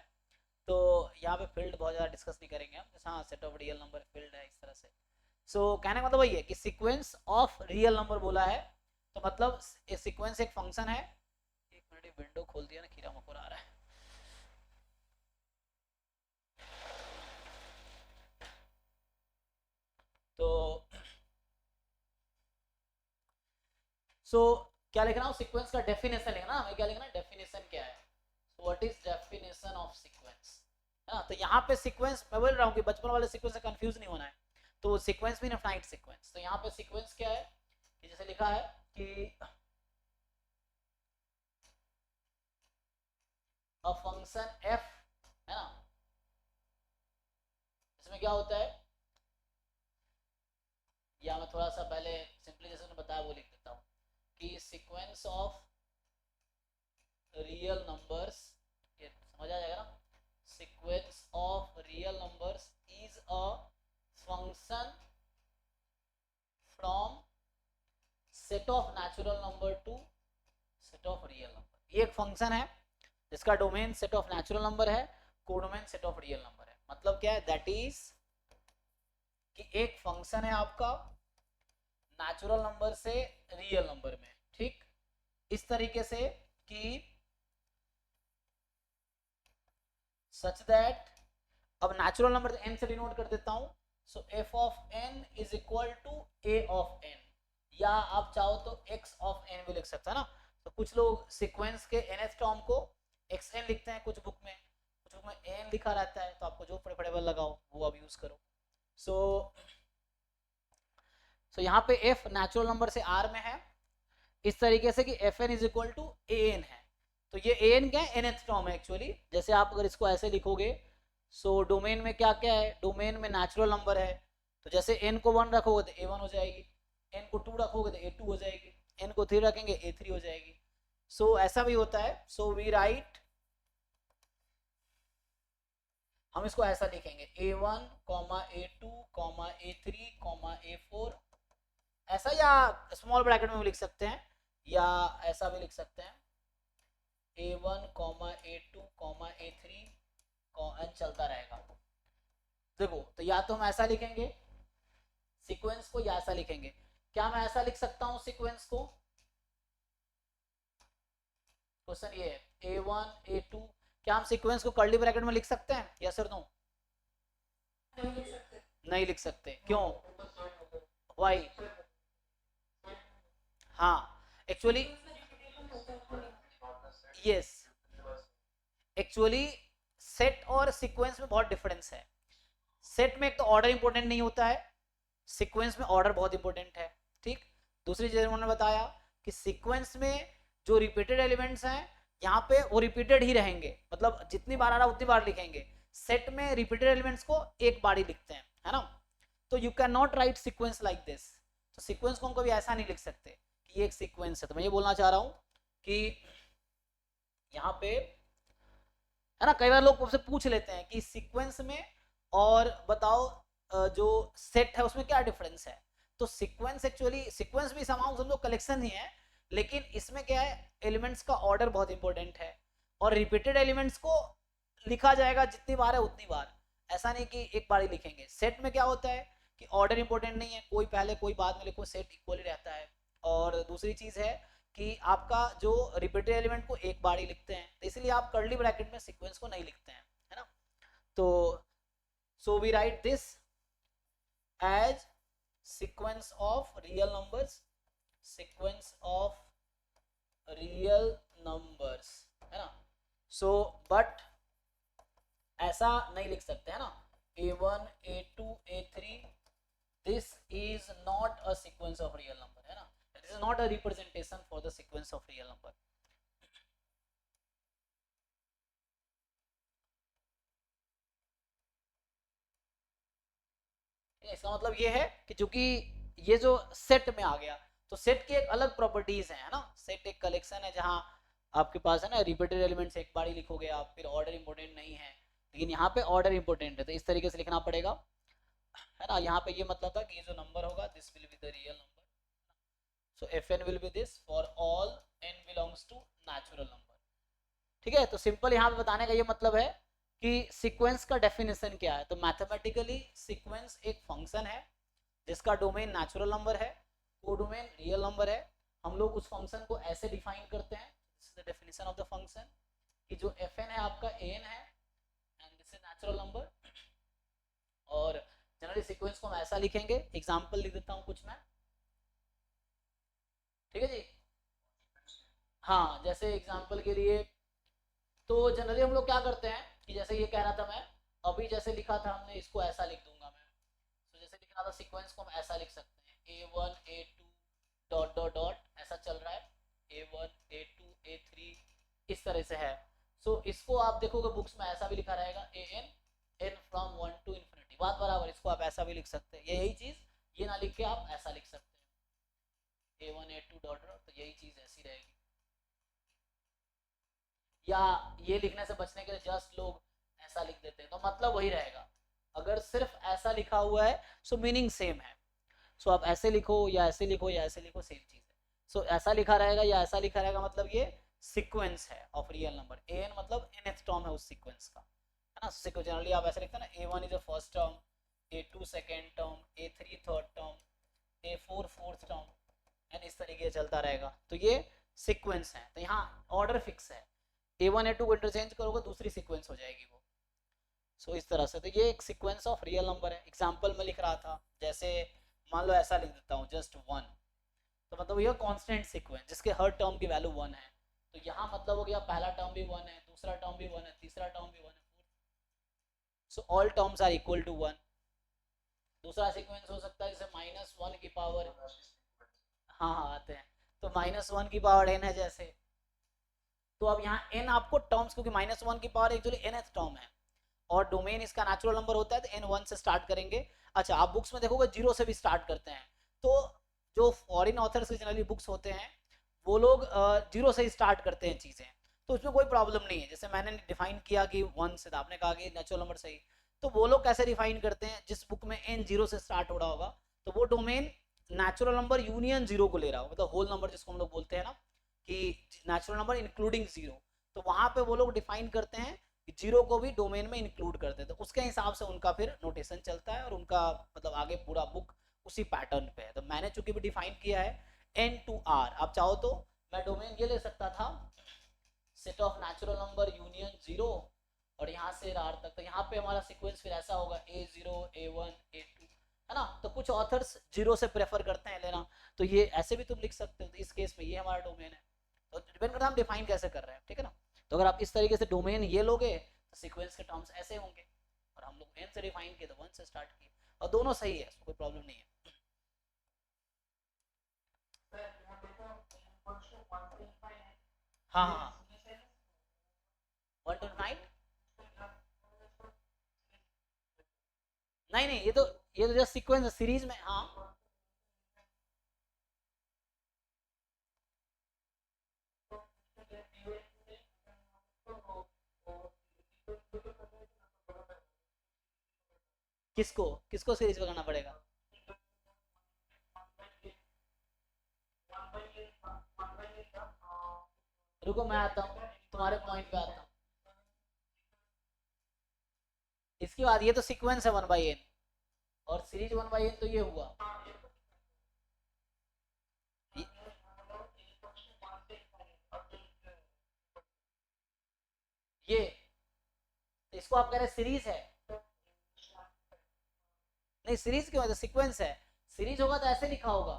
S1: तो यहाँ पे फील्ड बहुत ज़्यादा डिस्कस नहीं करेंगे हम, जैसे हाँ set of real number field है इस तरह से। सो कहने का मतलब वही है कि सीक्वेंस ऑफ रियल नंबर बोला है तो मतलब सीक्वेंस एक फंक्शन है। एक मिनट, विंडो खोल दिया ना, कीड़ा मकोड़ा आ रहा है। तो क्या लिख रहा हूँ, सीक्वेंस का डेफिनेशन लिखना, हमें क्या लिखना है, डेफिनेशन क्या है। What is definition of sequence, है ना। तो यहाँ पे सीक्वेंस मैं बोल रहा हूँ कि बचपन वाले सीक्वेंस से कंफ्यूज नहीं होना है। तो सीक्वेंस भी इनफाइनाइट सीक्वेंस, तो यहाँ पे सीक्वेंस क्या है कि जैसे लिखा है कि अ फंक्शन f, है ना, इसमें क्या होता है, या मैं थोड़ा सा पहले सिंपली जैसे मैंने बताया वो लिख देता हूँ कि सीक्वेंस ऑफ रियल नंबर्स, ये समझ आ जाएगा ना, sequence of real numbers is a function from set of natural number to set of real number. ये एक फंक्शन है जिसका domain set of natural number है, codomain set of real number है। मतलब क्या है, दैट इज कि एक फंक्शन है आपका नेचुरल नंबर से रियल नंबर में, ठीक इस तरीके से कि सच दैट, अब नेचुरल नंबर n से डिनोट कर देता हूं, so f of n is equal to a of n, या आप चाहो तो x ऑफ n भी लिख सकते हैं ना। तो कुछ लोग सीक्वेंस के nth टर्म को xn लिखते हैं, कुछ बुक में n लिखा रहता है, तो आपको जो प्रेफरेबल लगाओ वो आप यूज करो। सो यहाँ पे f नेचुरल नंबर से r में है इस तरीके से कि fn is equal to an है। तो ये an क्या है, nth टर्म है एक्चुअली। जैसे आप अगर इसको ऐसे लिखोगे, सो डोमेन में क्या क्या है, डोमेन में नेचुरल नंबर है, तो जैसे n को 1 रखोगे तो a1 हो जाएगी, n को 2 रखोगे तो a2 हो जाएगी, n को 3 रखेंगे a3 हो जाएगी। सो ऐसा भी होता है। सो वी राइट, हम इसको ऐसा लिखेंगे a1, a2, a3, a4 ऐसा, या स्मॉल ब्रैकेट में भी लिख सकते हैं या ऐसा भी लिख सकते हैं a1, a2, a3 n चलता रहेगा। देखो तो या तो हम ऐसा लिखेंगे सीक्वेंस को या ऐसा लिखेंगे। क्या मैं ऐसा लिख सकता हूं सीक्वेंस को, क्वेश्चन ये है a1, a2, क्या हम सीक्वेंस को कर्ली ब्रैकेट में लिख सकते हैं, यस और नो? नहीं लिख सकते, क्यों, वाई? हाँ एक्चुअली यस, एक्चुअली सेट और सीक्वेंस में बहुत डिफरेंस है। सेट में एक तो ऑर्डर इंपॉर्टेंट नहीं होता है, सीक्वेंस में ऑर्डर बहुत इंपॉर्टेंट है, ठीक। दूसरी चीज उन्होंने बताया कि सीक्वेंस में जो रिपीटेड एलिमेंट्स हैं यहाँ पे वो रिपीटेड ही रहेंगे, मतलब जितनी बार आ रहा उतनी बार लिखेंगे। सेट में रिपीटेड एलिमेंट्स को एक बार ही लिखते हैं, है ना। तो you can not right sequence like this. तो सीक्वेंस को हम कभी ऐसा नहीं लिख सकते कि ये एक सीक्वेंस है। तो मैं ये बोलना चाह रहा हूँ कि यहाँ पे, है ना, कई बार लोग मुझसे पूछ लेते हैं कि सीक्वेंस में और बताओ जो सेट है उसमें क्या डिफरेंस है। तो सीक्वेंस एक्चुअली, सीक्वेंस भी समाउ समझो कलेक्शन ही है, लेकिन इसमें क्या है, एलिमेंट्स का ऑर्डर बहुत इंपॉर्टेंट है और रिपीटेड एलिमेंट्स को लिखा जाएगा जितनी बार है उतनी बार, ऐसा नहीं कि एक बार ही लिखेंगे। सेट में क्या होता है कि ऑर्डर इंपॉर्टेंट नहीं है, कोई पहले कोई बाद में लिखो, सेट इक्वली रहता है। और दूसरी चीज है कि आपका जो रिपीटेड एलिमेंट को एक बार ही लिखते हैं, तो इसलिए आप कर्ली ब्रैकेट में सीक्वेंस को नहीं लिखते हैं, है ना। तो so we write this as sequence of real numbers, sequence of real numbers, है ना। so but ऐसा नहीं लिख सकते, है ना, a1 a2 a3, this is not a sequence of real number, है ना, this is not a representation for the sequence of real number। इसका मतलब ये है कि चूंकि ये जो सेट में आ गया, तो सेट की एक अलग प्रॉपर्टीज है ना। सेट एक कलेक्शन है जहां आपके पास है ना रिपीटेड एलिमेंट्स एक बार ही लिखोगे आप, फिर ऑर्डर इंपॉर्टेंट नहीं है, लेकिन यहाँ पे ऑर्डर इंपॉर्टेंट है, तो इस तरीके से लिखना पड़ेगा, है ना। यहाँ पे ये मतलब था कि ये जो नंबर होगा this will be the real number, so fn will be this for all n belongs to natural number, ठीक है। तो सिंपल यहाँ पे बताने का ये मतलब है कि सीक्वेंस का डेफिनेशन क्या है। तो मैथमेटिकली सीक्वेंस एक फंक्शन है जिसका डोमेन नेचुरल नंबर है, कोडोमेन रियल नंबर है। हम लोग उस फंक्शन को ऐसे डिफाइन करते हैं, this is the definition of the function, कि जो fn है आपका an है and this is natural number. और जनरली सीक्वेंस को हम ऐसा लिखेंगे, एग्जांपल लिख देता हूँ कुछ मैं, ठीक है जी। हाँ, जैसे एग्जांपल के लिए तो जनरली हम लोग क्या करते हैं कि जैसे ये कह रहा था मैं, अभी जैसे लिखा था हमने, इसको ऐसा लिख दूंगा मैं। तो जैसे लिख रहा था सीक्वेंस को हम ऐसा लिख सकते हैं, a1 a2 dot dot dot, ऐसा चल रहा है, a1 a2 a3 इस तरह से है। सो इसको आप देखोगे बुक्स में ऐसा भी लिखा रहेगा, an n from 1 to infinity, बात बराबर। इसको आप ऐसा भी लिख सकते हैं, यही चीज ये ना लिख के आप ऐसा लिख सकते हैं, a1 a2 डॉट डॉट, तो यही चीज ऐसी रहेगी। या ये लिखने से बचने के लिए जस्ट लोग ऐसा लिख देते हैं, तो मतलब वही रहेगा। अगर सिर्फ ऐसा लिखा हुआ है सो मीनिंग सेम है, सो आप ऐसे लिखो या ऐसे लिखो या ऐसे लिखो, सेम चीज है। सो ऐसा लिखा रहेगा या ऐसा लिखा रहेगा, मतलब ये सीक्वेंस है ऑफ रियल नंबर। an मतलब nth टर्म है उस सीक्वेंस का, है ना। सीक्वेंस जनरली आप ऐसे लिखते हैं ना, a1 is the first term, a2 second term, a3 third term, a4 fourth term, and इस तरीके से चलता रहेगा। तो ये सीक्वेंस है, तो यहाँ ऑर्डर फिक्स है, a1 a2 को इंटरचेंज करोगे दूसरी सीक्वेंस हो जाएगी वो। सो इस तरह से तो ये एक सीक्वेंस ऑफ रियल नंबर है। एग्जांपल में लिख रहा था, जैसे मान लो ऐसा लिख देता हूँ जस्ट 1, तो मतलब ये कांस्टेंट सीक्वेंस जिसके हर टर्म की वैल्यू 1 है। तो यहाँ मतलब हो गया पहला टर्म भी 1 है, दूसरा टर्म भी 1 है, तीसरा टर्म भी 1 है, so all terms are equal to 1। दूसरा सीक्वेंस हो सकता है जैसे -1 की पावर, हाँ हाँ आते हैं, तो -1 की पावर n है जैसे। तो अब यहाँ n आपको टर्म्स, क्योंकि -1 की पावर एक्चुअली nth टर्म है और डोमेन इसका नेचुरल नंबर होता है, तो n 1 से स्टार्ट करेंगे। अच्छा, आप बुक्स में देखोगे 0 से भी स्टार्ट करते हैं। तो जो फॉरेन ऑथर्स के जनरली बुक्स होते हैं वो लोग 0 से ही स्टार्ट करते हैं चीज़ें, तो उसमें कोई प्रॉब्लम नहीं है। जैसे मैंने डिफाइन किया कि 1 से, आपने कहा कि नेचुरल नंबर सही, तो वो लोग कैसे डिफाइन करते हैं, जिस बुक में n 0 से स्टार्ट हो रहा होगा तो वो डोमेन नेचुरल नंबर यूनियन 0 को ले रहा हो, मतलब होल नंबर जिसको हम लोग बोलते हैं ना, कि नेचुरल नंबर इंक्लूडिंग 0, तो वहां पे वो लोग डिफाइन करते हैं कि 0 को भी डोमेन में इंक्लूड करते हैं। तो उसके हिसाब से उनका फिर नोटेशन चलता है और उनका मतलब आगे पूरा बुक उसी पैटर्न पे है। तो मैंने चूंकि भी डिफाइन किया है n to r, आप चाहो तो मैं डोमेन ये ले सकता था, set of natural number union 0 और यहाँ से r तक। तो यहाँ पे हमारा सीक्वेंस फिर ऐसा होगा a0 a1 a2, है ना। तो कुछ ऑथर्स 0 से प्रेफर करते हैं लेना, तो ये ऐसे भी तुम लिख सकते हो। तो इस केस में ये हमारा डोमेन है, तो डिपेंड करता है हम डिफाइन कैसे कर रहे हैं, ठीक है ना। तो अगर आप इस तरीके से डोमेन ये लोगे तो सीक्वेंस के टर्म्स ऐसे होंगे, और और हम लोग n से डिफाइन किए तो 1 से स्टार्ट किए, और दोनों सही है, कोई प्रॉब्लम नहीं है। हाँ हाँ हाँ 129 नहीं नहीं, ये तो जस्ट सीक्वेंस सीरीज में। हाँ किसको किसको सीरीज में करना पड़ेगा? रुको मैं आता हूँ, तुम्हारे पॉइंट पे आता हूँ। इसके बाद ये तो सीक्वेंस है 1/n, और सीरीज 1/n तो ये हुआ। ये तो इसको आप कह रहे सीरीज है? नहीं सीरीज क्यों है, तो सीक्वेंस है। सीरीज होगा तो ऐसे लिखा होगा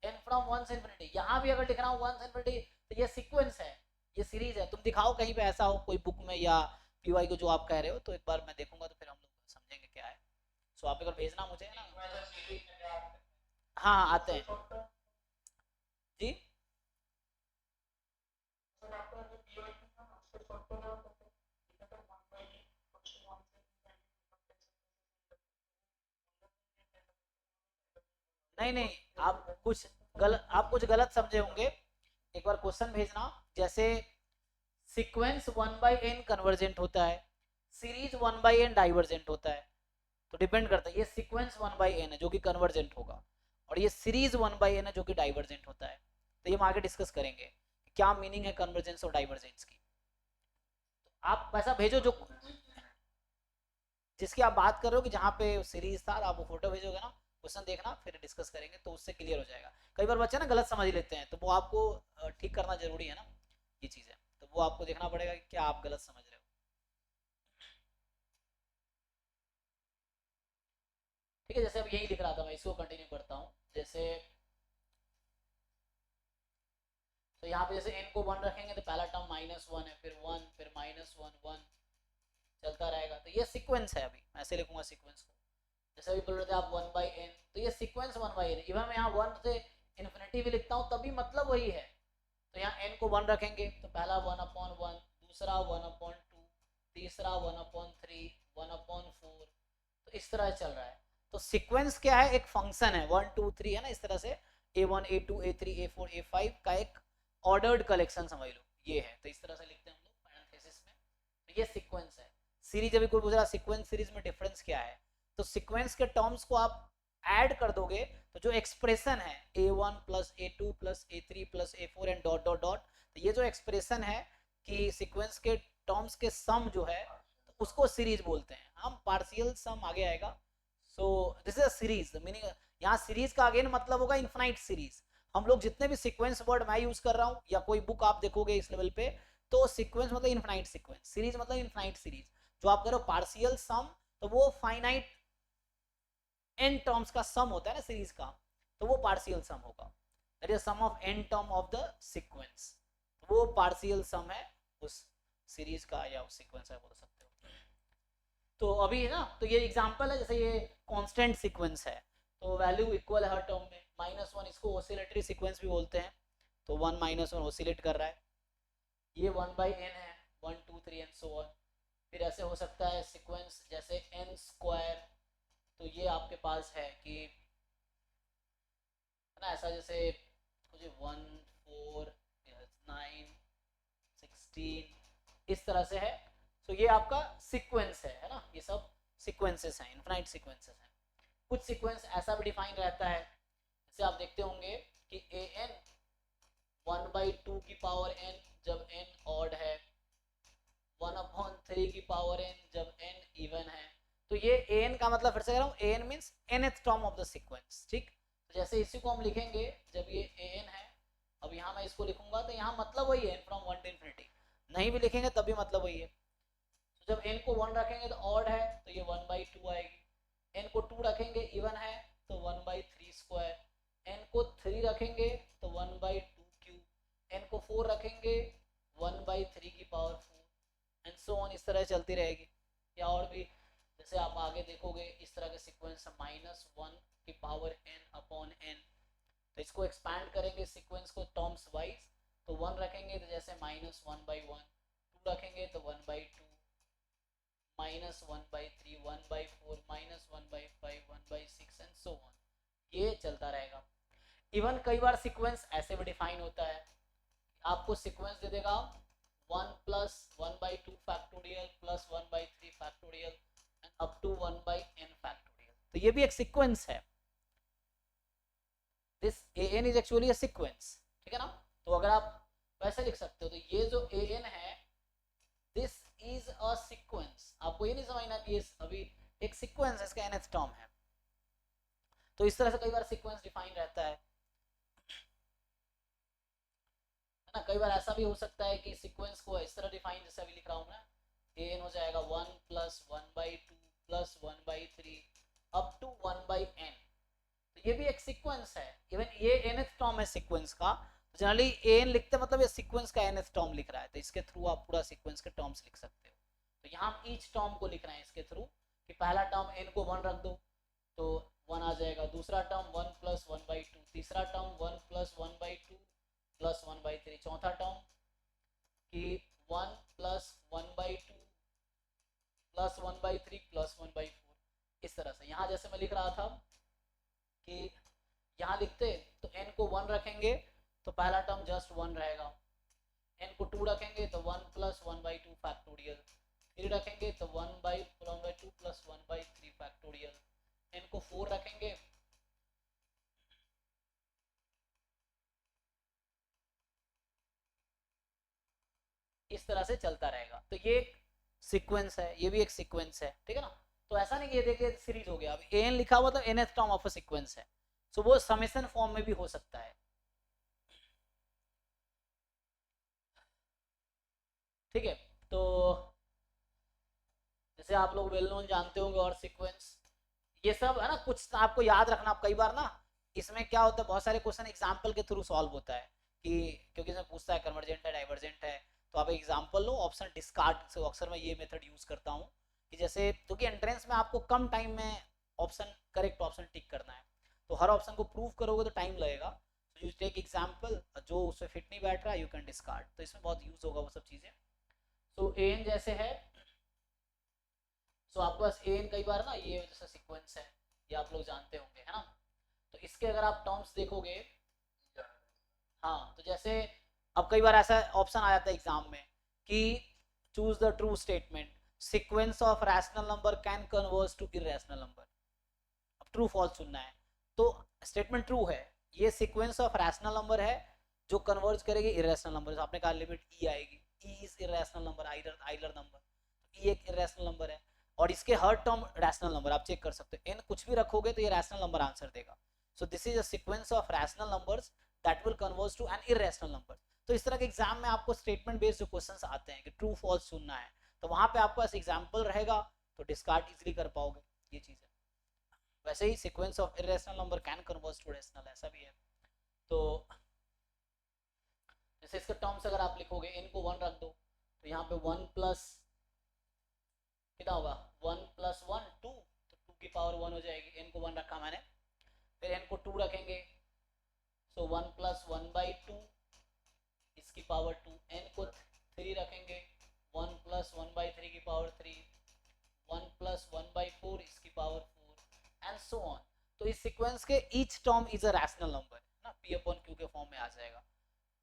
S1: n फ्रॉम 1 से इन्फिनिटी, यहाँ भी अगर लिख रहा हूँ 1 से इन्फिनिटी तो ये सीक्वेंस है, ये सीरीज है। तुम दिखाओ कहीं पे ऐसा हो कोई बुक में या पीवाई को जो आप कह रहे हो, तो एक बार मैं देखूंगा तो फिर हम लोग समझेंगे क्या है। सो आप एक बार भेजना मुझे है ना। हाँ हाँ आते हैं जी। नहीं नहीं, आप कुछ गलत समझे होंगे। एक बार क्वेश्चन भेजना, जैसे सीक्वेंस 1/n कन्वर्जेंट होता है, सीरीज 1/n डाइवर्जेंट होता है। तो डिपेंड करता है, ये सीक्वेंस 1/n है जो कि कन्वर्जेंट होगा, और ये सीरीज 1/n है जो कि डाइवर्जेंट होता है। तो ये हम आगे डिस्कस करेंगे क्या मीनिंग है कन्वर्जेंस और डाइवर्जेंस की। आप वैसा भेजो जो जिसकी आप बात कर रहे हो कि जहाँ पे सीरीज था, आप वो फोटो भेजोगे ना, क्वेश्चन देखना फिर डिस्कस करेंगे तो उससे क्लियर हो जाएगा। कई बार बच्चे ना गलत समझ लेते हैं, तो वो आपको ठीक करना जरूरी है ना, ये चीज़ है। तो वो आपको देखना पड़ेगा कि क्या आप गलत समझ रहे हो। ठीक है, जैसे अब यही लिख रहा था मैं, इसको कंटिन्यू करता हूँ। जैसे तो यहाँ पे जैसे n को 1 रखेंगे तो पहला टर्म -1 है, फिर 1, फिर -1 1 चलता रहेगा। तो ये सीक्वेंस है, अभी मैं ऐसे लिखूंगा सीक्वेंस को। जैसे अभी बोल रहे थे आप 1/n, तो ये सीक्वेंस 1/n। इवन मैं यहाँ 1 से इन्फिनिटी भी लिखता हूँ तभी मतलब वही है। तो यहाँ n को 1 रखेंगे तो पहला 1/1, दूसरा 1/2, तीसरा 1/3, 1/4, तो इस तरह चल रहा है। तो सीक्वेंस क्या है, एक फंक्शन है, 1 2 3 है ना, इस तरह से a1 a2 a3 a4 a5 का एक ऑर्डर्ड कलेक्शन समझ लो, ये है। तो इस तरह से लिखते हैं हम लोग पैरेंथेसिस में। तो ये सीक्वेंस है। सीरीज, अभी कोई पूछ रहा सीक्वेंस सीरीज में डिफरेंस क्या है, तो सीक्वेंस के टर्म्स को आप ऐड कर दोगे तो जो एक्सप्रेशन है a1 plus a2 plus a3 plus a4 and dot dot dot, तो ये जो एक्सप्रेशन है कि सीक्वेंस के टर्म्स के सम जो है, तो उसको सीरीज बोलते हैं हम। पार्शियल सम आगे आएगा। सो this is a series, meaning यहाँ सीरीज का अगेन मतलब होगा इनफाइनाइट सीरीज। हम लोग जितने भी सीक्वेंस वर्ड मैं यूज कर रहा हूँ या कोई बुक आप देखोगे इस लेवल पे, तो सीक्वेंस मतलब इनफाइनाइट सीक्वेंस, सीरीज मतलब इनफाइनाइट सीरीज। जो आप करो पार्शियल सम, तो वो फाइनाइट एन टर्म्स का सम होता है ना सीरीज का, तो वो पार्शियल सम होगा। That is sum of N term of the sequence, वो पार्शियल सम है उस सीरीज का या उस सीक्वेंस का बोल सकते हो। तो अभी है ना, तो ये एग्जांपल है, जैसे ये कांस्टेंट सीक्वेंस है तो वैल्यू इक्वल है हर टर्म में। -1 इसको ऑसिलेटरी सीक्वेंस भी बोलते हैं, तो 1 -1 ऑसिलेट कर रहा है। ये 1/n है, 1 2 3 एंड सो ऑन। फिर ऐसे हो सकता है सीक्वेंस जैसे n², तो ये आपके पास है कि है ना, ऐसा जैसे मुझे 1 4 9 16 इस तरह से है। तो ये आपका सीक्वेंस है ना, ये सब सीक्वेंसेस हैं, इनफाइनाइट सीक्वेंसेस हैं। कुछ सीक्वेंस ऐसा भी डिफाइन रहता है, जैसे आप देखते होंगे कि an 1/2 की पावर n जब n ऑड है, 1/3 की पावर n जब n इवन है। तो ये an का मतलब फिर से कह रहा हूँ, an means nth term of the sequence. ठीक, तो जैसे इसी को हम लिखेंगे जब ये an है, अब यहाँ मैं इसको लिखूंगा तो यहाँ मतलब वही है n फ्रॉम 1 to infinity, नहीं भी लिखेंगे तब भी मतलब वही है। तो जब n को 1 रखेंगे तो ऑड है तो ये 1/2 आएगी, n को 2 रखेंगे इवन है तो 1/3², n को 3 रखेंगे तो 1/2 n को 4 रखेंगे 1/3 की पावर 4 एंड सो ऑन, इस तरह चलती रहेगी। या और भी जैसे आप आगे देखोगे इस तरह के सीक्वेंस -1 की पावर n अपॉन n, तो इसको एक्सपैंड करेंगे सीक्वेंस को टर्म्स वाइज, तो 1 रखेंगे तो जैसे -1/1, 2 रखेंगे तो 1/2, -1/3, 1/4, -1/5, 1/6 एंड सो ऑन, ये चलता रहेगा। इवन कई बार सीक्वेंस ऐसे भी डिफाइन होता है, आपको सीक्वेंस दे देगा 1 + 1/2 factorial plus 1/3 factorial and up to 1/n factorial, तो ये भी एक सीक्वेंस है। This an is actually a sequence, ठीक है ना। तो अगर आप वैसे लिख सकते हो, तो ये जो an है दिस इज अ सीक्वेंस, आपको ये नहीं समझना कि ये अभी एक सीक्वेंस है, इसका nth टर्म है। तो इस तरह से कई बार सीक्वेंस डिफाइन रहता है ना। कई बार ऐसा भी हो सकता है कि सीक्वेंस को इस तरह डिफाइन, जैसे अभी लिख रहा हूँ मैं, an हो जाएगा 1 + 1/2 प्लस 1/3 अप टू 1/n, तो ये भी एक सीक्वेंस है। इवन ये nth टर्म है सीक्वेंस का, जनरली an लिखते मतलब ये सीक्वेंस का nth टर्म लिख रहा है, तो इसके थ्रू आप पूरा सीक्वेंस के टर्म्स लिख सकते हो। तो यहाँ हम ईच टर्म को लिख रहे हैं इसके थ्रू, कि पहला टर्म n को 1 रख दो तो 1 आ जाएगा, दूसरा टर्म 1 + 1/2, तीसरा टर्म 1 + 1/2 प्लस 1/3, चौथा टर्म कि 1 + 1/2 प्लस 1/3 प्लस 1/4, इस तरह से। यहाँ जैसे मैं लिख रहा था कि यहाँ लिखते तो n को 1 रखेंगे तो पहला टर्म जस्ट 1 रहेगा, n को 2 रखेंगे तो 1 + 1/2 फैक्टोरियल, 3 रखेंगे तो 1/2 प्लस 1/3 फैक्टोरियल, n को 4 रखेंगे इस तरह से चलता रहेगा। तो ये एक सीक्वेंस है, ये भी एक सीक्वेंस है, ठीक है ना। तो ऐसा नहीं कि ये देखिए सीरीज हो गया, अब an लिखा हुआ तो nth term of a sequence है, सो वो समेशन फॉर्म में भी हो सकता है, ठीक है। तो जैसे आप लोग वेल नोन जानते होंगे और सीक्वेंस, ये सब है ना, कुछ आपको याद रखना। कई बार ना इसमें क्या होता है, बहुत सारे क्वेश्चन एग्जाम्पल के थ्रू सॉल्व होता है, कि क्योंकि इसमें पूछता है कन्वर्जेंट है डाइवर्जेंट है, तो आप एग्जाम्पल लो, ऑप्शन डिस्कार्ड से अक्सर मैं ये मेथड यूज करता हूँ, कि जैसे क्योंकि एंट्रेंस में आपको कम टाइम में ऑप्शन करेक्ट ऑप्शन टिक करना है, तो हर ऑप्शन को प्रूव करोगे तो टाइम लगेगा, तो यू टेक एग्जाम्पल, जो उससे फिट नहीं बैठ रहा है यू कैन डिस्कार्ड, तो इसमें बहुत यूज होगा वो सब चीजें। सो एन जैसे है, सो आपके पास एन कई बार ना ये जैसा सीक्वेंस है, ये आप लोग जानते होंगे है ना। तो इसके अगर आप टर्म्स देखोगे, हाँ, तो जैसे अब कई बार ऐसा ऑप्शन आ जाता है एग्जाम में कि choose the true statement, sequence of rational number can converge to irrational number, अब ट्रू फॉल्स चुनना है, तो स्टेटमेंट ट्रू है, ये सीक्वेंस ऑफ रैशनल नंबर है जो कन्वर्ज करेगी इरेशनल नंबर, आपने कहा लिमिट ई आएगी, e is irrational number, Euler number, e एक इरेशनल नंबर है, और इसके हर टर्म रैशनल नंबर आप चेक कर सकते हो, एन कुछ भी रखोगे तो ये रैशनल नंबर आंसर देगा। So this is a sequence of rational numbers that will converge to an irrational number. तो इस तरह के एग्जाम में आपको स्टेटमेंट बेस्ड जो क्वेश्चंस आते हैं कि ट्रू फॉल्स चुनना है, तो वहां पे आपके पास एग्जांपल रहेगा, तो डिस्कार्ड इजीली कर पाओगे, ये चीज है। वैसे ही sequence of irrational number can converge to rational, ऐसा भी है। तो जैसे इसके टर्म्स अगर आप लिखोगे, n को 1 रख दो तो यहाँ पे 1 प्लस कितना होगा, 1 + 1 2, तो 2 की पावर 1 हो जाएगी, n को 1 रखा मैंने, फिर n को 2 रखेंगे, सो 1 + 1/2 इसकी पावर 2, n को 3 रखेंगे, 1 + 1/3 की पावर 3, 1 + 1/4 इसकी पावर 4 एंड सो ऑन। तो इस सीक्वेंस के each term is a rational number ना, p/q के फॉर्म में आ जाएगा,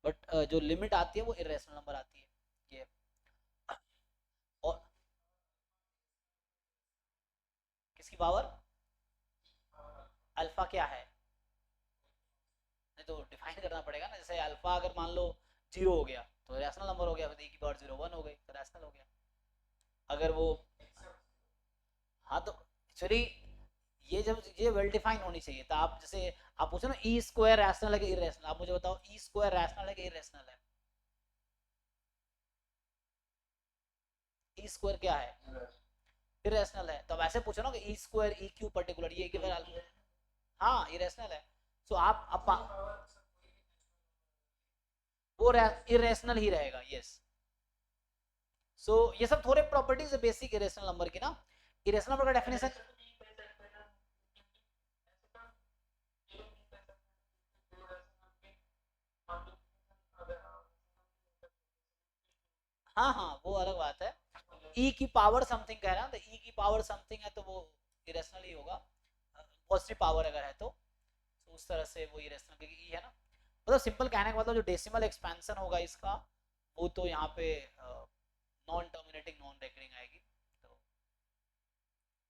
S1: बट जो लिमिट आती है वो इरेशनल नंबर आती है, ये। और किसकी पावर, अल्फा क्या है, नहीं तो डिफाइन करना पड़ेगा ना, जैसे अल्फा अगर मान लो 0 हो गया तो रैशनल नंबर हो गया, फिर की पावर 0 1 हो गई तो रैशनल हो गया, अगर वो, हाँ तो एक्चुअली ये जब ये वेल डिफाइन होनी चाहिए, तो आप जैसे आप पूछो ना ई स्क्वायर रैशनल है कि इरेशनल, आप मुझे बताओ ई स्क्वायर रैशनल है कि इरेशनल है, ई स्क्वायर क्या है, इरेशनल है, तो अब ऐसे पूछो ना कि E square E Q particular, ये कि हाँ इरेशनल है, सो आप वो इरेशनल ही रहेगा, यस। सो ये सब थोड़े प्रॉपर्टीज है बेसिक इरेशनल नंबर की ना। इरेशनल नंबर का डेफिनेशन हाँ हाँ वो अलग बात है, ई की पावर समथिंग कह रहा है, तो ई की पावर समथिंग है तो वो इरेशनल ही होगा, पॉजिटिव पावर अगर है तो उस तरह से वो इरेशनल, क्योंकि ई है ना, मतलब सिंपल कहने का मतलब जो डेसिमल एक्सपेंशन होगा इसका वो तो यहाँ पे नॉन टर्मिनेटिंग नॉन रेकरिंग आएगी। तो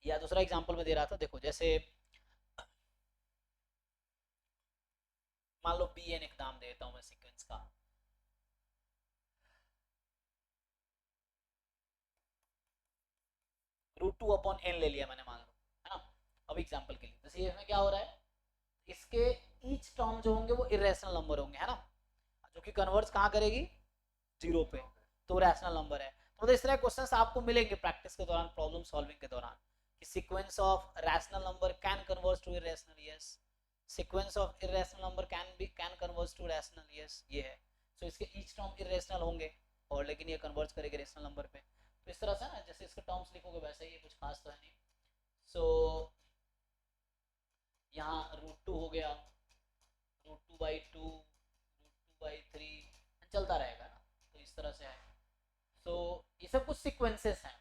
S1: या दूसरा एग्जांपल मैं दे रहा था, देखो जैसे मान लो बी एन एक नाम देता हूँ मैं सीक्वेंस का, √2 n ले लिया मैंने मान लो, है ना। अब एग्जांपल के लिए जैसे इसमें क्या हो रहा है, इसके ईच टर्म जो होंगे वो इरेशनल नंबर होंगे, है ना, जो कि कन्वर्ट्स कहाँ करेगी, जीरो पे, तो रैशनल नंबर है। तो इस तरह क्वेश्चंस आपको मिलेंगे प्रैक्टिस के दौरान, प्रॉब्लम सॉल्विंग के दौरान, कि sequence of rational number can convert to irrational, yes, sequence of irrational number can convert to rational, yes, ये है। सो इसके ईच टर्म इरेशनल होंगे और लेकिन ये कन्वर्ट करेंगे रैशनल नंबर पे। तो इस तरह से ना जैसे इसके टर्म्स लिखोगे वैसे ही, कुछ खास तो है नहीं। सो यहाँ √2 हो गया, √2/2, √2/3 चलता रहेगा ना, तो इस तरह से है। तो ये सब कुछ सीक्वेंसेस हैं।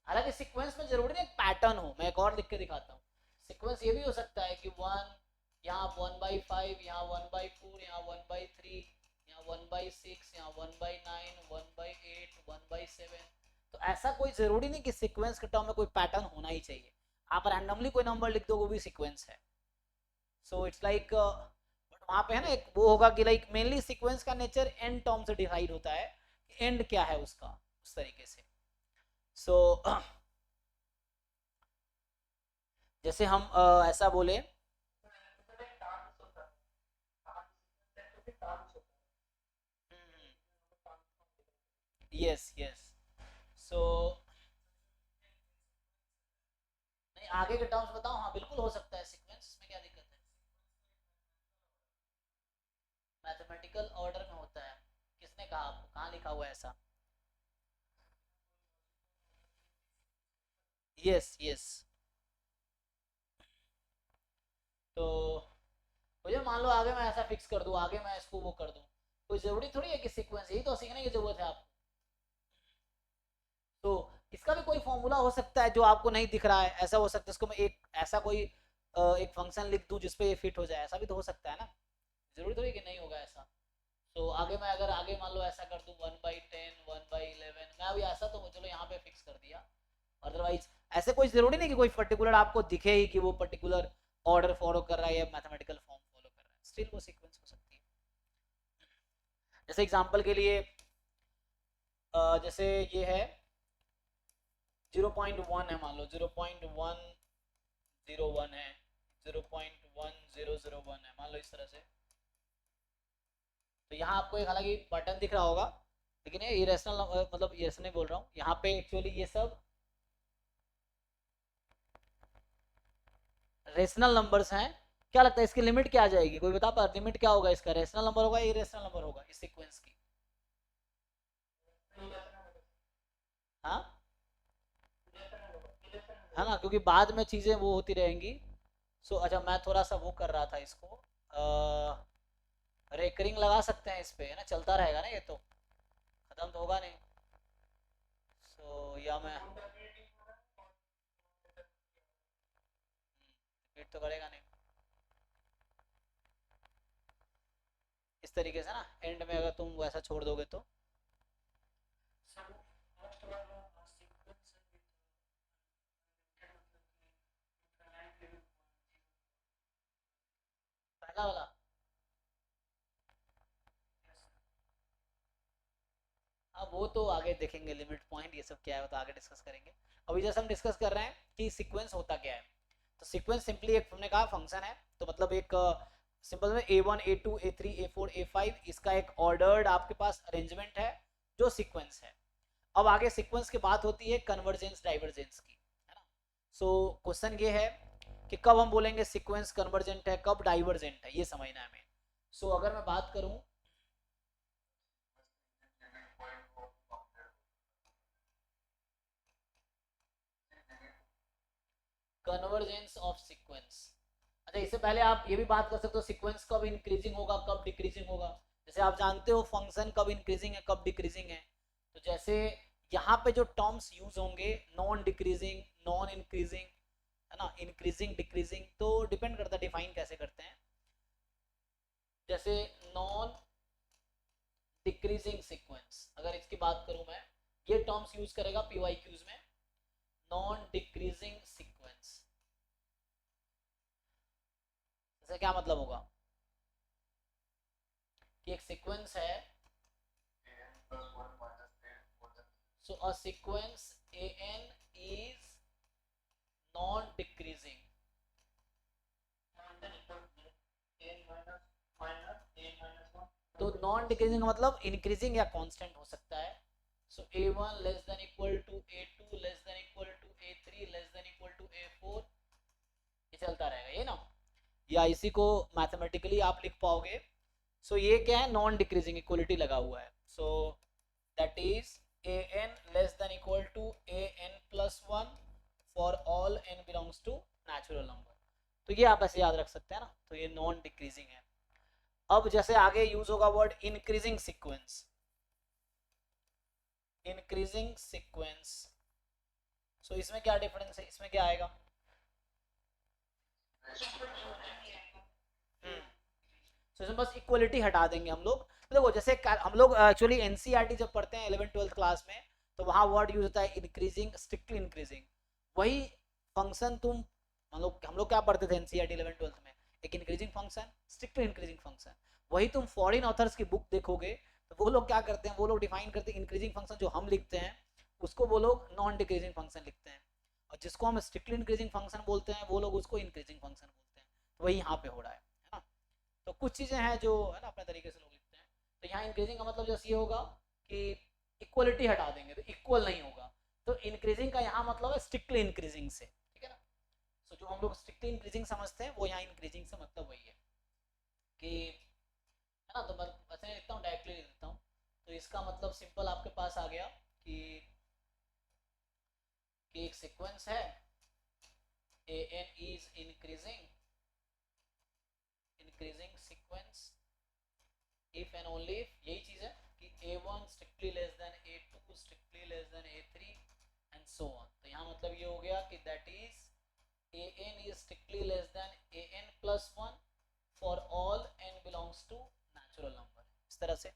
S1: हालांकि सीक्वेंस में जरूरी नहीं पैटर्न हो, मैं एक और लिख के दिखाता हूँ। सीक्वेंस ये भी हो सकता है कि 1 यहाँ 1/5, यहाँ 1/4, यहाँ 1/3, यहाँ 1/6, यहाँ 1/9, 1/8, 1/7। तो ऐसा कोई जरूरी नहीं कि सीक्वेंस के टर्म में कोई पैटर्न होना ही चाहिए, आप रैंडमली कोई नंबर लिख दो वो भी सीक्वेंस है। सो इट्स लाइक वहां पे है ना एक वो होगा कि लाइक मेनली सीक्वेंस का नेचर एंड टर्म से डिसाइड होता है, एंड क्या है उसका, उस तरीके से। सो जैसे हम ऐसा बोले, यस यस, सो नहीं आगे के टर्म्स बताओ, हाँ बिल्कुल हो सकता है सीक्वेंस, में क्या दिक्कत है, मैथमेटिकल ऑर्डर में होता है। किसने कहा आपको, कहाँ लिखा हुआ है ऐसा, यस यस। तो मुझे मान लो आगे मैं ऐसा फिक्स कर दूं, आगे मैं इसको वो कर दूं, कोई जरूरी थोड़ी है कि सीक्वेंस, यही तो सीखने की जरूरत है आपको। तो इसका भी कोई फॉर्मूला हो सकता है जो आपको नहीं दिख रहा है, ऐसा हो सकता है इसको मैं एक ऐसा कोई एक फंक्शन लिख दूं जिसपे ये फिट हो जाए, ऐसा भी तो हो सकता है ना, जरूरी थोड़ी कि नहीं होगा ऐसा। तो आगे मैं अगर आगे मान लो ऐसा कर दूं 1/10, 1/11, मैं अभी ऐसा तो चलो यहाँ पे फिक्स कर दिया, अदरवाइज ऐसे कोई जरूरी नहीं कि कोई पर्टिकुलर आपको दिखे ही कि वो पर्टिकुलर ऑर्डर फॉलो कर रहा है या मैथमेटिकल फॉर्म फॉलो कर रहा है, स्टिल वो सीक्वेंस हो सकती है। जैसे एग्जांपल के लिए जैसे ये है 0.1 है, मान लो 0.101 है, 0.1001 है, मान लो इस तरह से। तो यहाँ आपको एक हालांकि बटन दिख रहा होगा, लेकिन ये इरेशनल मतलब इरेशनल नहीं बोल रहा हूँ, यहाँ पे एक्चुअली ये सब रेशनल नंबर्स हैं। क्या लगता है इसकी लिमिट क्या आ जाएगी, कोई बता पा, लिमिट क्या होगा इसका, रेशनल नंबर होगा या इरेशनल नंबर होगा इस सीक्वेंस की, हाँ है ना, क्योंकि बाद में चीजें वो होती रहेंगी। सो अच्छा मैं थोड़ा सा वो कर रहा था इसको, रेकरिंग लगा सकते हैं इस पे, है ना, चलता रहेगा ना, ये तो खत्म तो होगा नहीं। सो या मैं रिपीट तो करेगा नहीं, इस तरीके से ना एंड में अगर तुम वैसा छोड़ दोगे तो पहला वाला, अब वो तो आगे देखेंगे लिमिट पॉइंट ये सब क्या है, वो तो आगे डिस्कस करेंगे। अभी जैसे हम डिस्कस कर रहे हैं कि सीक्वेंस होता क्या है, तो सीक्वेंस सिंपली एक हमने कहा फंक्शन है, तो मतलब एक सिंपल में A1 A2 A3 A4 A5 इसका एक ऑर्डर्ड आपके पास अरेंजमेंट है जो सीक्वेंस है। अब आगे सीक्वेंस की बात होती है कन्वर्जेंस डाइवर्जेंस की, है ना। सो क्वेश्चन ये है कि कब हम बोलेंगे सीक्वेंस कन्वर्जेंट है, कब डाइवर्जेंट है, ये समझना है हमें। सो अगर मैं बात करूं, कन्वर्जेंस ऑफ सीक्वेंस। अच्छा, इससे पहले आप ये भी बात कर सकते हो सीक्वेंस कब इंक्रीजिंग होगा कब डिक्रीजिंग होगा। जैसे आप जानते हो फंक्शन कब इंक्रीजिंग है कब डिक्रीजिंग है। तो जैसे यहाँ पे जो टर्म्स यूज होंगे नॉन डिक्रीजिंग नॉन इंक्रीजिंग है ना, इंक्रीजिंग डिक्रीजिंग, तो डिपेंड करता है डिफाइन कैसे करते हैं। जैसे नॉन डिक्रीजिंग सीक्वेंस, अगर इसकी बात करूं मैं, ये टर्म्स यूज करेगा पीवाईक्यूज में, नॉन डिक्रीजिंग सीक्वेंस। इसका क्या मतलब होगा कि एक सीक्वेंस है, so a sequence an is non decreasing, तो नॉन डिक्रीजिंग का मतलब इंक्रीजिंग या कांस्टेंट हो सकता है। So a1 less than equal to a2 less than equal to a3 less than equal to a4, ये चलता रहेगा ये ना, या इसी को मैथमेटिकली आप लिख पाओगे। सो ये क्या है, नॉन डिक्रीजिंग, इक्वलिटी लगा हुआ है। So that is an less than equal to an plus 1 for all n belongs to natural number. तो ये आप ऐसे याद रख सकते हैं ना, तो ये नॉन डिक्रीजिंग है। अब जैसे आगे यूज होगा word increasing sequence, increasing sequence. So इसमें क्या डिफरेंस है, इसमें क्या आएगा? तो इसमें बस इक्वलिटी हटा देंगे हम लोग। देखो जैसे हम लोग एक्चुअली एनसीईआरटी जब पढ़ते हैं 11th-12th क्लास में, तो वहाँ वर्ड यूज होता है इंक्रीजिंग, स्ट्रिक्टली इंक्रीजिंग। वही फंक्शन तुम हम लोग क्या पढ़ते थे एनसीईआरटी 11th-12th में, एक increasing function, strictly increasing function. वही तुम फॉरेन ऑथर्स की बुक देखोगे तो वो लोग क्या करते हैं, वो लोग डिफाइन करते हैं इंक्रीजिंग फंक्शन जो हम लिखते हैं उसको वो लोग नॉन डिक्रीजिंग फंक्शन लिखते हैं, और जिसको हम स्ट्रिक्टली इंक्रीजिंग फंक्शन बोलते हैं वो लोग उसको इंक्रीजिंग फंक्शन बोलते हैं। तो वही यहाँ पे हो रहा है ना। तो कुछ चीज़ें हैं जो है ना अपने तरीके से लोग लिखते हैं। तो यहाँ इंक्रीजिंग का मतलब जैसे ये होगा कि इक्वलिटी हटा देंगे तो इक्वल नहीं होगा, तो इंक्रीजिंग का यहाँ मतलब है स्ट्रिक्टली इंक्रीजिंग से, ठीक है ना। सो जो हम लोग स्ट्रिक्टली इंक्रीजिंग समझते हैं वो यहाँ इंक्रीजिंग से मतलब वही है कि, है ना। तो मैं वैसे लिखता हूँ, डायरेक्टली लिख देता हूँ। तो इसका मतलब सिंपल आपके पास आ गया कि एक सीक्वेंस है an is increasing sequence if and only if, यही चीज है कि a1 strictly less than a2 strictly less than a3 and so on। तो यहाँ मतलब ये हो गया कि that is an is strictly less than an plus 1 for all n belongs to natural number, इस तरह से।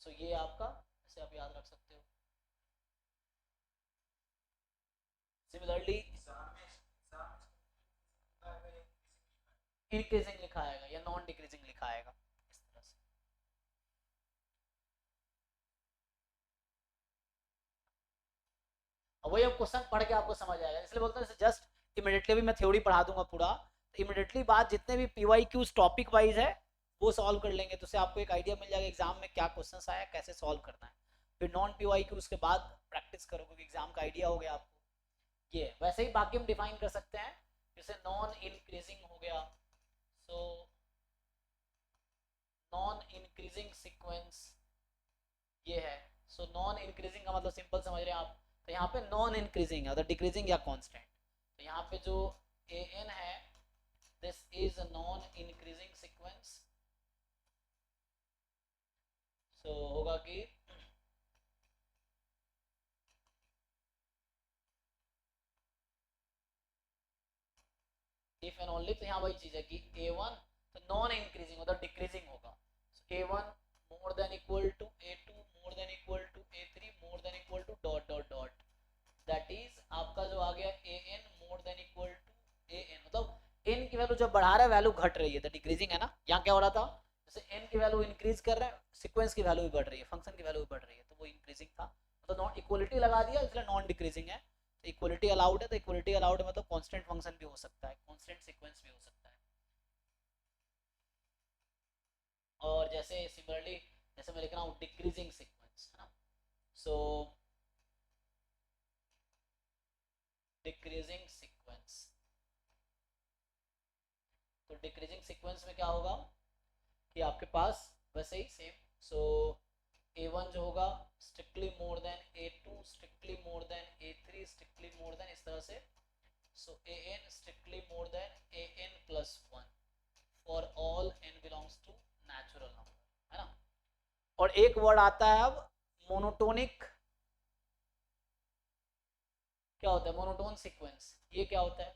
S1: सो ये आपका इसे आप याद रख सकते हो। सिमिलरली इंक्रीजिंग लिखा आएगा या नॉन डिक्रीजिंग लिखा आएगा, इस तरह से। अब वही अब क्वेश्चन पढ़ के आपको समझ आएगा, इसलिए बोलते हैं जस्ट इमिडिएटली भी मैं थ्योरी पढ़ा दूंगा पूरा, तो इमिडिएटली बात जितने भी पीवाईक्यूज टॉपिक वाइज है वो सॉल्व कर लेंगे, तो उससे आपको एक आइडिया मिल जाएगा एग्जाम में क्या क्वेश्चन आया कैसे सॉल्व करना है। फिर नॉन पीवाईक्यूज के बाद प्रैक्टिस करो क्योंकि एग्जाम का आइडिया हो गया आपको। ये वैसे ही बाकी हम डिफाइन कर सकते हैं, जैसे नॉन इंक्रीजिंग हो गया, सो नॉन इंक्रीजिंग सीक्वेंस ये है। सो नॉन इंक्रीजिंग का मतलब सिंपल समझ रहे हैं आप, तो यहाँ पे नॉन इंक्रीजिंग है, मतलब डिक्रीजिंग या कांस्टेंट। तो यहाँ पे जो an है this is non increasing sequence. So होगा कि इफ एंड ओनली, तो यहाँ वही चीज है कि a1 तो नॉन इंक्रीजिंग मतलब डिक्रीजिंग होगा, a1 more than equal to a2 more than equal to a3 more than equal to dot dot dot, that is आपका जो आ गया an more than equal to an, मतलब n की value जब बढ़ा रहा है वैल्यू घट रही है तो डिक्रीजिंग है ना। यहाँ क्या हो रहा था, जैसे n की वैल्यू इंक्रीज कर रहे हैं सीक्वेंस की वैल्यू भी बढ़ रही है, फंक्शन की वैल्यू भी बढ़ रही है, तो वो इंक्रीजिंग था, मतलब नॉन इक्वलिटी लगा दिया इसलिए नॉन डिक्रीजिंग है। तो इक्वलिटी अलाउड है, तो इक्वलिटी अलाउड मतलब कांस्टेंट फंक्शन भी हो सकता है, कांस्टेंट सीक्वेंस भी हो सकता है। और जैसे सिमिलरली जैसे मैं लिख रहा हूँ डिक्रीजिंग सीक्वेंस है ना, सो डिक्रीजिंग सीक्वेंस, तो डिक्रीजिंग सीक्वेंस में क्या होगा कि आपके पास वैसे ही सेम, सो a1 जो होगा strictly more than a2 strictly more than a3 strictly more than, इस तरह से। so an strictly more than an plus 1 for all n belongs to natural number, है ना। और एक वर्ड आता है अब मोनोटोनिक, क्या होता है मोनोटोन सीक्वेंस, ये क्या होता है?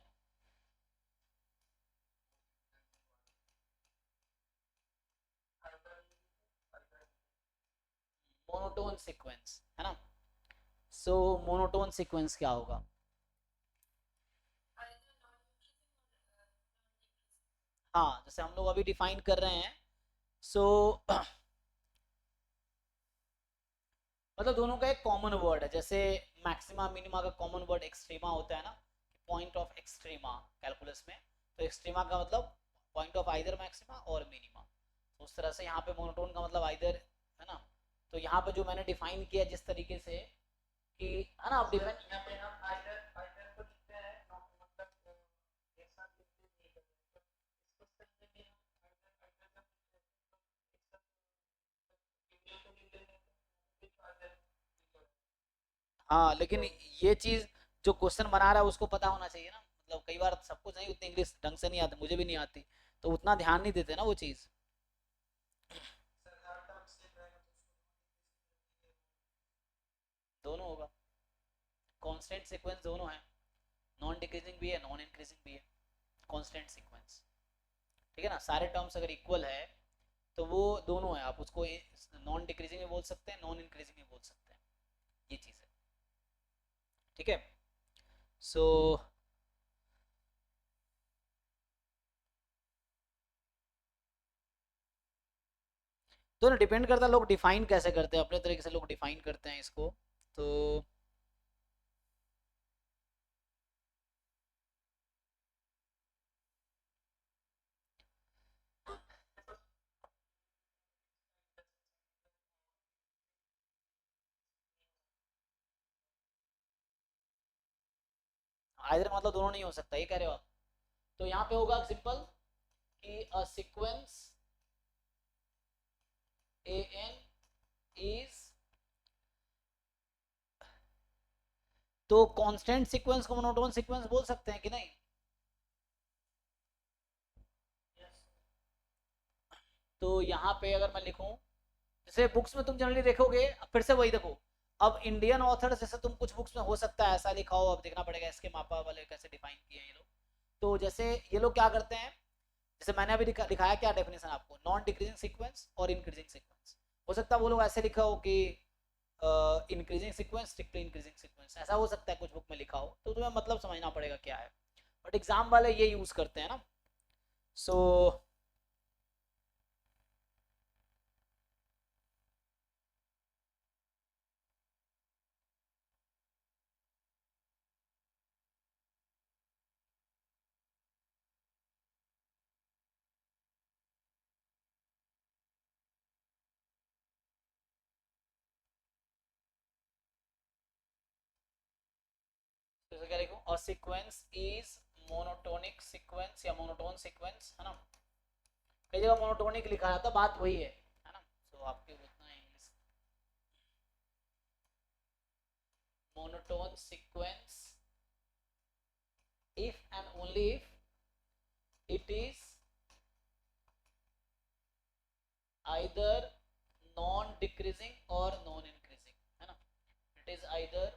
S1: मोनोटोन सीक्वेंस, है ना। सो मोनोटोन सीक्वेंस क्या होगा? हाँ, जैसे हम लोग अभी डिफाइन कर रहे हैं, सो मतलब दोनों का एक कॉमन वर्ड है, जैसे मैक्सिमा मिनिमा का कॉमन वर्ड एक्सट्रीमा होता है ना, पॉइंट ऑफ एक्सट्रीमा कैलकुलस में, तो एक्सट्रीमा का मतलब पॉइंट ऑफ आइदर मैक्सिमा और मिनिमा, उस तरह से यहाँ पे मोनोटोन का मतलब आइदर, है ना। तो यहाँ पे जो मैंने डिफाइन किया जिस तरीके से कि, है ना, आप
S2: सर
S1: डिफाइन,
S2: यहाँ पे हम आइदर आइदर को लिखते हैं मतलब एक साथ लिखते नहीं है, इसको सही में हम आइदर आइदर का एक साथ वीडियो को लिख लेते हैं फिर आइदर।
S1: हाँ लेकिन ये चीज जो क्वेश्चन बना रहा है उसको पता होना चाहिए ना, मतलब कई बार सबको नहीं उतनी इंग्लिश ढंग से नहीं आती, मुझे भी नहीं आती, तो उतना ध्यान नहीं देते ना वो चीज।
S2: सर हर टर्म सेम रहेगा तो उसको
S1: दोनों होगा, कांस्टेंट सीक्वेंस दोनों है, नॉन डिक्रीजिंग भी है नॉन इंक्रीजिंग भी है, कांस्टेंट सीक्वेंस, ठीक है ना। सारे टर्म्स अगर इक्वल है तो वो दोनों है, आप उसको नॉन डिक्रीजिंग में बोल सकते हैं, नॉन इंक्रीजिंग में बोल सकते हैं, ये चीज है, ठीक है। सो तो ना डिपेंड करता है लोग डिफाइन कैसे करते हैं, अपने तरीके से लोग डिफाइन करते हैं इसको, तो आइदर मतलब दोनों नहीं हो सकता, ये कह रहे हो आप। तो यहाँ पे होगा सिंपल कि a sequence A N is, तो कांस्टेंट सीक्वेंस को मोनोटोन सीक्वेंस बोल सकते हैं कि नहीं? तो यहाँ पे अगर मैं लिखूं, जैसे बुक्स में तुम जनरली देखोगे, फिर से वही देखो, अब इंडियन ऑथर जैसे तुम कुछ बुक्स में हो सकता है ऐसा लिखा हो, अब देखना पड़ेगा इसके मापा वाले कैसे डिफाइन किए हैं ये लोग। तो जैसे ये लोग क्या करते हैं, जैसे मैंने अभी दिखाया क्या डेफिनेशन आपको, नॉन डिक्रीजिंग सीक्वेंस और इंक्रीजिंग सीक्वेंस, हो सकता है वो लोग ऐसे लिखा हो कि increasing sequence strictly increasing sequence, ऐसा हो सकता है कुछ बुक में लिखा हो, तो तुम्हें मतलब समझना पड़ेगा क्या है, बट एग्जाम वाले ये यूज करते हैं ना। सो जैसे क्या लिखूं, और सीक्वेंस इज मोनोटोनिक सीक्वेंस या मोनोटोन सीक्वेंस, है ना। कई जगह मोनोटोनिक लिखा जाता है, बात वही है ना। सो आपके उतना English, monotone sequence if and only if it is either non decreasing or non increasing, है ना। it is either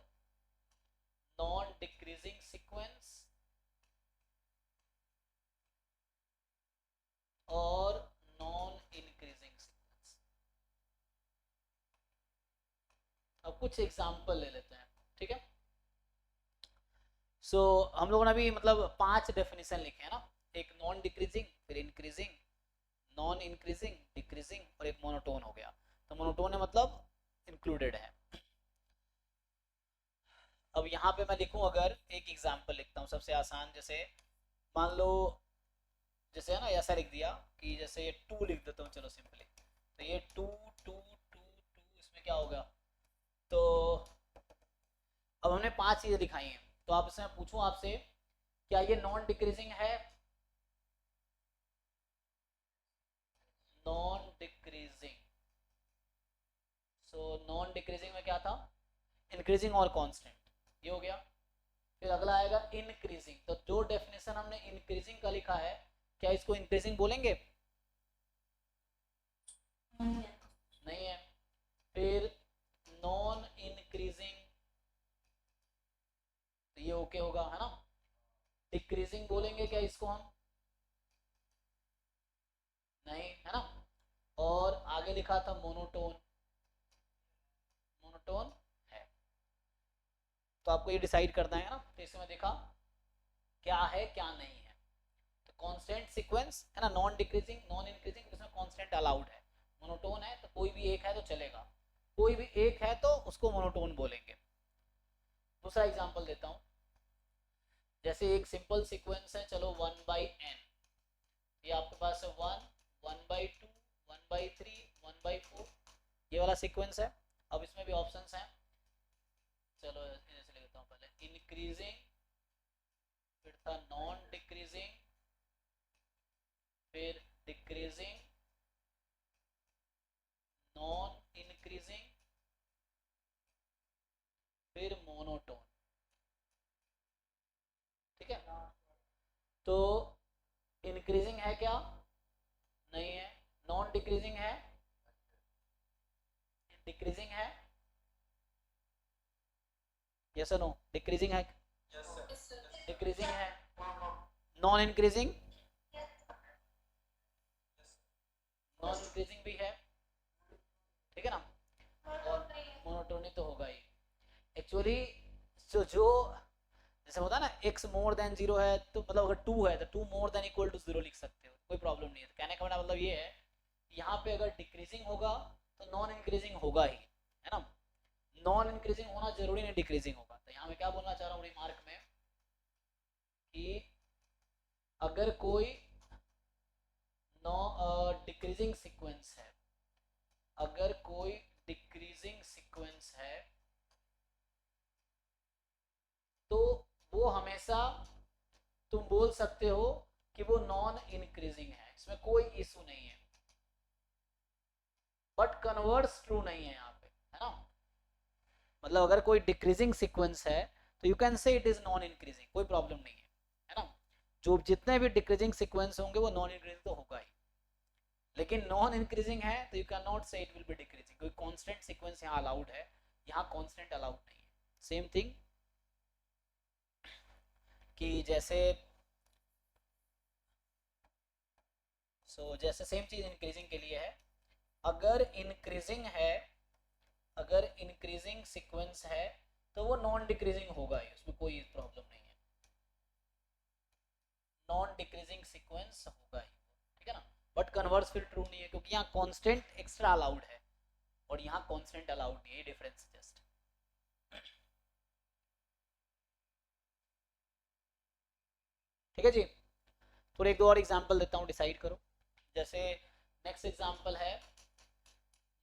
S1: non decreasing sequence और नॉन इंक्रीजिंग सीक्वेंस। अब कुछ एग्जांपल ले लेते हैं, ठीक है। सो हम लोगों ने अभी मतलब 5 डेफिनेशन लिखे हैं ना, एक नॉन डिक्रीजिंग, फिर इंक्रीजिंग, नॉन इंक्रीजिंग, डिक्रीजिंग और एक मोनोटोन हो गया। तो मोनोटोन है मतलब इंक्लूडेड है। अब यहाँ पे मैं लिखूं, अगर एक एग्जांपल लिखता हूँ सबसे आसान, जैसे मान लो, जैसे है ना ऐसा लिख दिया कि जैसे ये 2 लिख देता हूँ, चलो सिंपली, तो ये 2 2 2 2, इसमें क्या होगा, तो अब हमने 5 चीजें दिखाई हैं, तो आप इसमें पूछूं आपसे, क्या ये नॉन डिक्रीजिंग है? Non decreasing, so non decreasing में क्या था, इंक्रीजिंग और कांस्टेंट, ये हो गया। फिर अगला आएगा इंक्रीजिंग। तो जो डेफिनेशन हमने इंक्रीजिंग का लिखा है, क्या इसको इंक्रीजिंग बोलेंगे? नहीं है। फिर नॉन इंक्रीजिंग, तो ये ओके होगा, है ना। डिक्रीजिंग बोलेंगे क्या इसको हम? नहीं, है ना। और आगे लिखा था मोनोटोन, मोनोटोन है। तो आपको ये डिसाइड करना है ना। तो इसमें देखा क्या है क्या नहीं है। तो कांस्टेंट सीक्वेंस है ना, नॉन डिक्रीजिंग नॉन इंक्रीजिंग, इसमें कांस्टेंट अलाउड है। मोनोटोन है तो कोई भी एक है तो चलेगा, कोई भी एक है तो उसको मोनोटोन बोलेंगे। दूसरा एग्जांपल देता हूं। जैसे एक सिंपल सीक्वेंस है, चलो 1/n, ये आपके पास है 1, 1/2, 1/3, 1/4, ये वाला सीक्वेंस है। अब इसमें भी ऑप्शंस हैं, चलो इसे लिख लेता हूँ पहले। इंक्रीजिंग, फिर था नॉन डिक्रीजिंग, फिर डिक्रीजिंग, नॉन इंक्रीजिंग, फिर मोनोटोन। ठीक है। तो इंक्रीजिंग है क्या? नहीं है। नॉन डिक्रीजिंग है? डिक्रीजिंग है? यस और नो? डिक्रीजिंग है? डिक्रीजिंग है। Non increasing? नॉन इंक्रीजिंग भी है, ठीक है ना। और मोनोटोनी तो होगा ही एक्चुअली। जो जैसे होता है ना, x मोर देन 0 है, तो मतलब अगर 2 है तो 2 मोर देन इक्वल टू 0 लिख सकते हो, कोई प्रॉब्लम नहीं है। तो कहने का मतलब ये है, यहाँ पे अगर डिक्रीजिंग होगा तो नॉन इंक्रीजिंग होगा ही, है ना। नॉन इंक्रीजिंग होना जरूरी नहीं डिक्रीजिंग होगा। तो यहाँ मैं क्या बोलना चाह रहा हूँ रिमार्क में, कि अगर कोई डिक्रीजिंग सीक्वेंस है, अगर कोई डिक्रीजिंग सीक्वेंस है, तो वो हमेशा तुम बोल सकते हो कि वो नॉन इंक्रीजिंग है, इसमें कोई इशू नहीं है। बट कन्वर्स ट्रू नहीं है यहाँ पे, है ना। मतलब अगर कोई डिक्रीजिंग सीक्वेंस है तो you can say it is non increasing, कोई प्रॉब्लम नहीं है ना। जो जितने भी डिक्रीजिंग सीक्वेंस होंगे वो नॉन इंक्रीजिंग तो होगा ही। लेकिन नॉन इंक्रीजिंग है तो यू कैन नॉट से इट विल बी डिक्रीजिंग, कोई कांस्टेंट सीक्वेंस यहाँ अलाउड है, यहाँ कांस्टेंट अलाउड नहीं है। सेम थिंग कि जैसे जैसे सेम चीज इंक्रीजिंग के लिए है। अगर इंक्रीजिंग है, अगर इंक्रीजिंग सीक्वेंस है तो वो नॉन डिक्रीजिंग होगा ही, उसमें कोई प्रॉब्लम नहीं है। नॉन डिक्रीजिंग सीक्वेंस होगा ही, ठीक है ना। बट कन्वर्स फिर ट्रू नहीं है, क्योंकि यहाँ कांस्टेंट एक्स्ट्रा अलाउड है और यहाँ कांस्टेंट अलाउड नहीं है, डिफरेंस जस्ट। ठीक है जी। थोड़े एक दो और एग्जांपल देता हूँ, डिसाइड करो। जैसे नेक्स्ट एग्जांपल है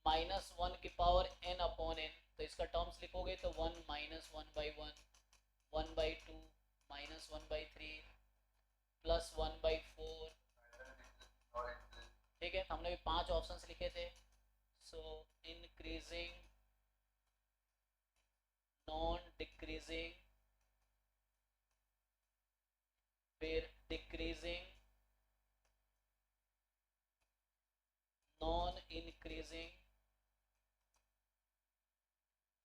S1: -1 की पावर n अपॉन n, तो इसका टर्म्स लिखोगे तो 1 - 1/1, 1/2, -1/3, +1/4। ठीक है, हमने भी 5 ऑप्शंस लिखे थे। सो इंक्रीजिंग, नॉन डिक्रीजिंग, फिर डिक्रीजिंग, नॉन इंक्रीजिंग,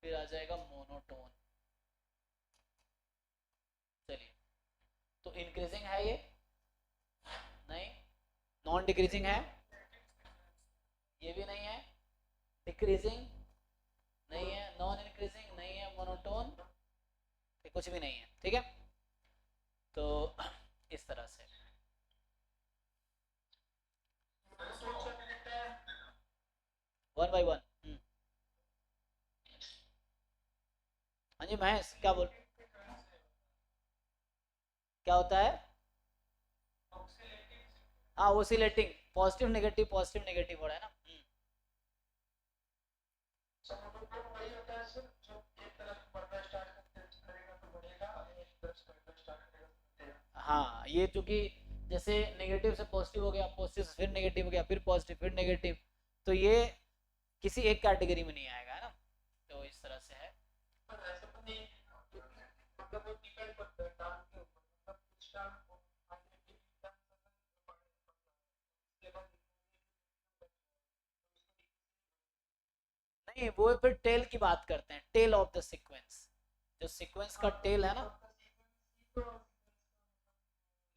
S1: फिर आ जाएगा मोनोटोन। चलिए, तो इंक्रीजिंग है ये? नहीं। नॉन डिक्रीजिंग है? ये भी नहीं है। डिक्रीजिंग नहीं है, नॉन इंक्रीजिंग नहीं है, मोनोटोन कुछ भी नहीं है। ठीक है, तो इस तरह से 1/1। हाँ जी महेश, क्या बोल, क्या होता है? हाँ, oscillating, positive negative positive negative हो रहा है ना। हाँ, ये चूंकि जैसे नेगेटिव से पॉजिटिव हो गया, पॉजिटिव से फिर नेगेटिव हो गया, फिर पॉजिटिव फिर नेगेटिव, तो ये किसी एक कैटेगरी में नहीं आएगा, है ना। तो इस तरह से है। नहीं, वो फिर टेल की बात करते हैं, टेल ऑफ द सीक्वेंस, जो सीक्वेंस का टेल है ना,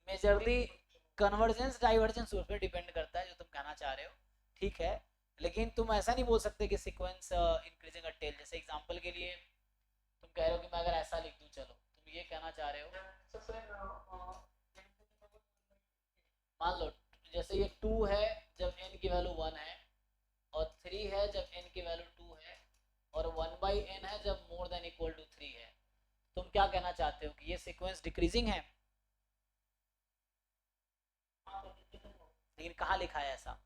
S1: मेजरली कन्वर्जेंस डाइवर्जेंस उस पर डिपेंड करता है जो तुम कहना चाह रहे हो, ठीक है। लेकिन तुम ऐसा नहीं बोल सकते कि सीक्वेंस इंक्रीजिंग अ टेल। जैसे एग्जांपल के लिए तुम कह रहे हो कि मैं अगर ऐसा लिख दूं, चलो तुम ये कहना चाह रहे हो, मान लो जैसे ये 2 है जब n की वैल्यू 1 है, और 3 है जब n की वैल्यू 2 है, और 1/n है जब मोर देन इक्वल टू 3 है। तुम क्या कहना चाहते हो कि ये सीक्वेंस डिक्रीजिंग है? लेकिन कहाँ लिखा है ऐसा?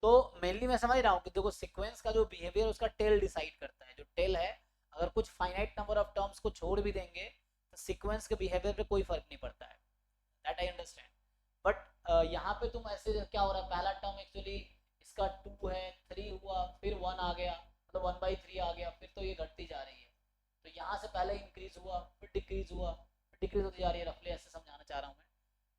S1: तो मेनली मैं समझ रहा हूँ कि देखो सीक्वेंस का जो बिहेवियर उसका टेल डिसाइड करता है। जो टेल है, अगर कुछ फाइनाइट नंबर ऑफ टर्म्स को छोड़ भी देंगे तो सीक्वेंस के बिहेवियर पे कोई फर्क नहीं पड़ता है। That I understand. बट यहाँ पे तुम ऐसे क्या हो रहा है, पहला टर्म एक्चुअली इसका 2 है, 3 हुआ, फिर 1 आ गया, मतलब 1/3 आ गया, फिर तो ये घटती जा रही है। तो यहाँ से पहले इंक्रीज हुआ, फिर डिक्रीज हुआ, फिर डिक्रीज होती जा रही है, रफली ऐसे समझाना चाह रहा हूँ मैं।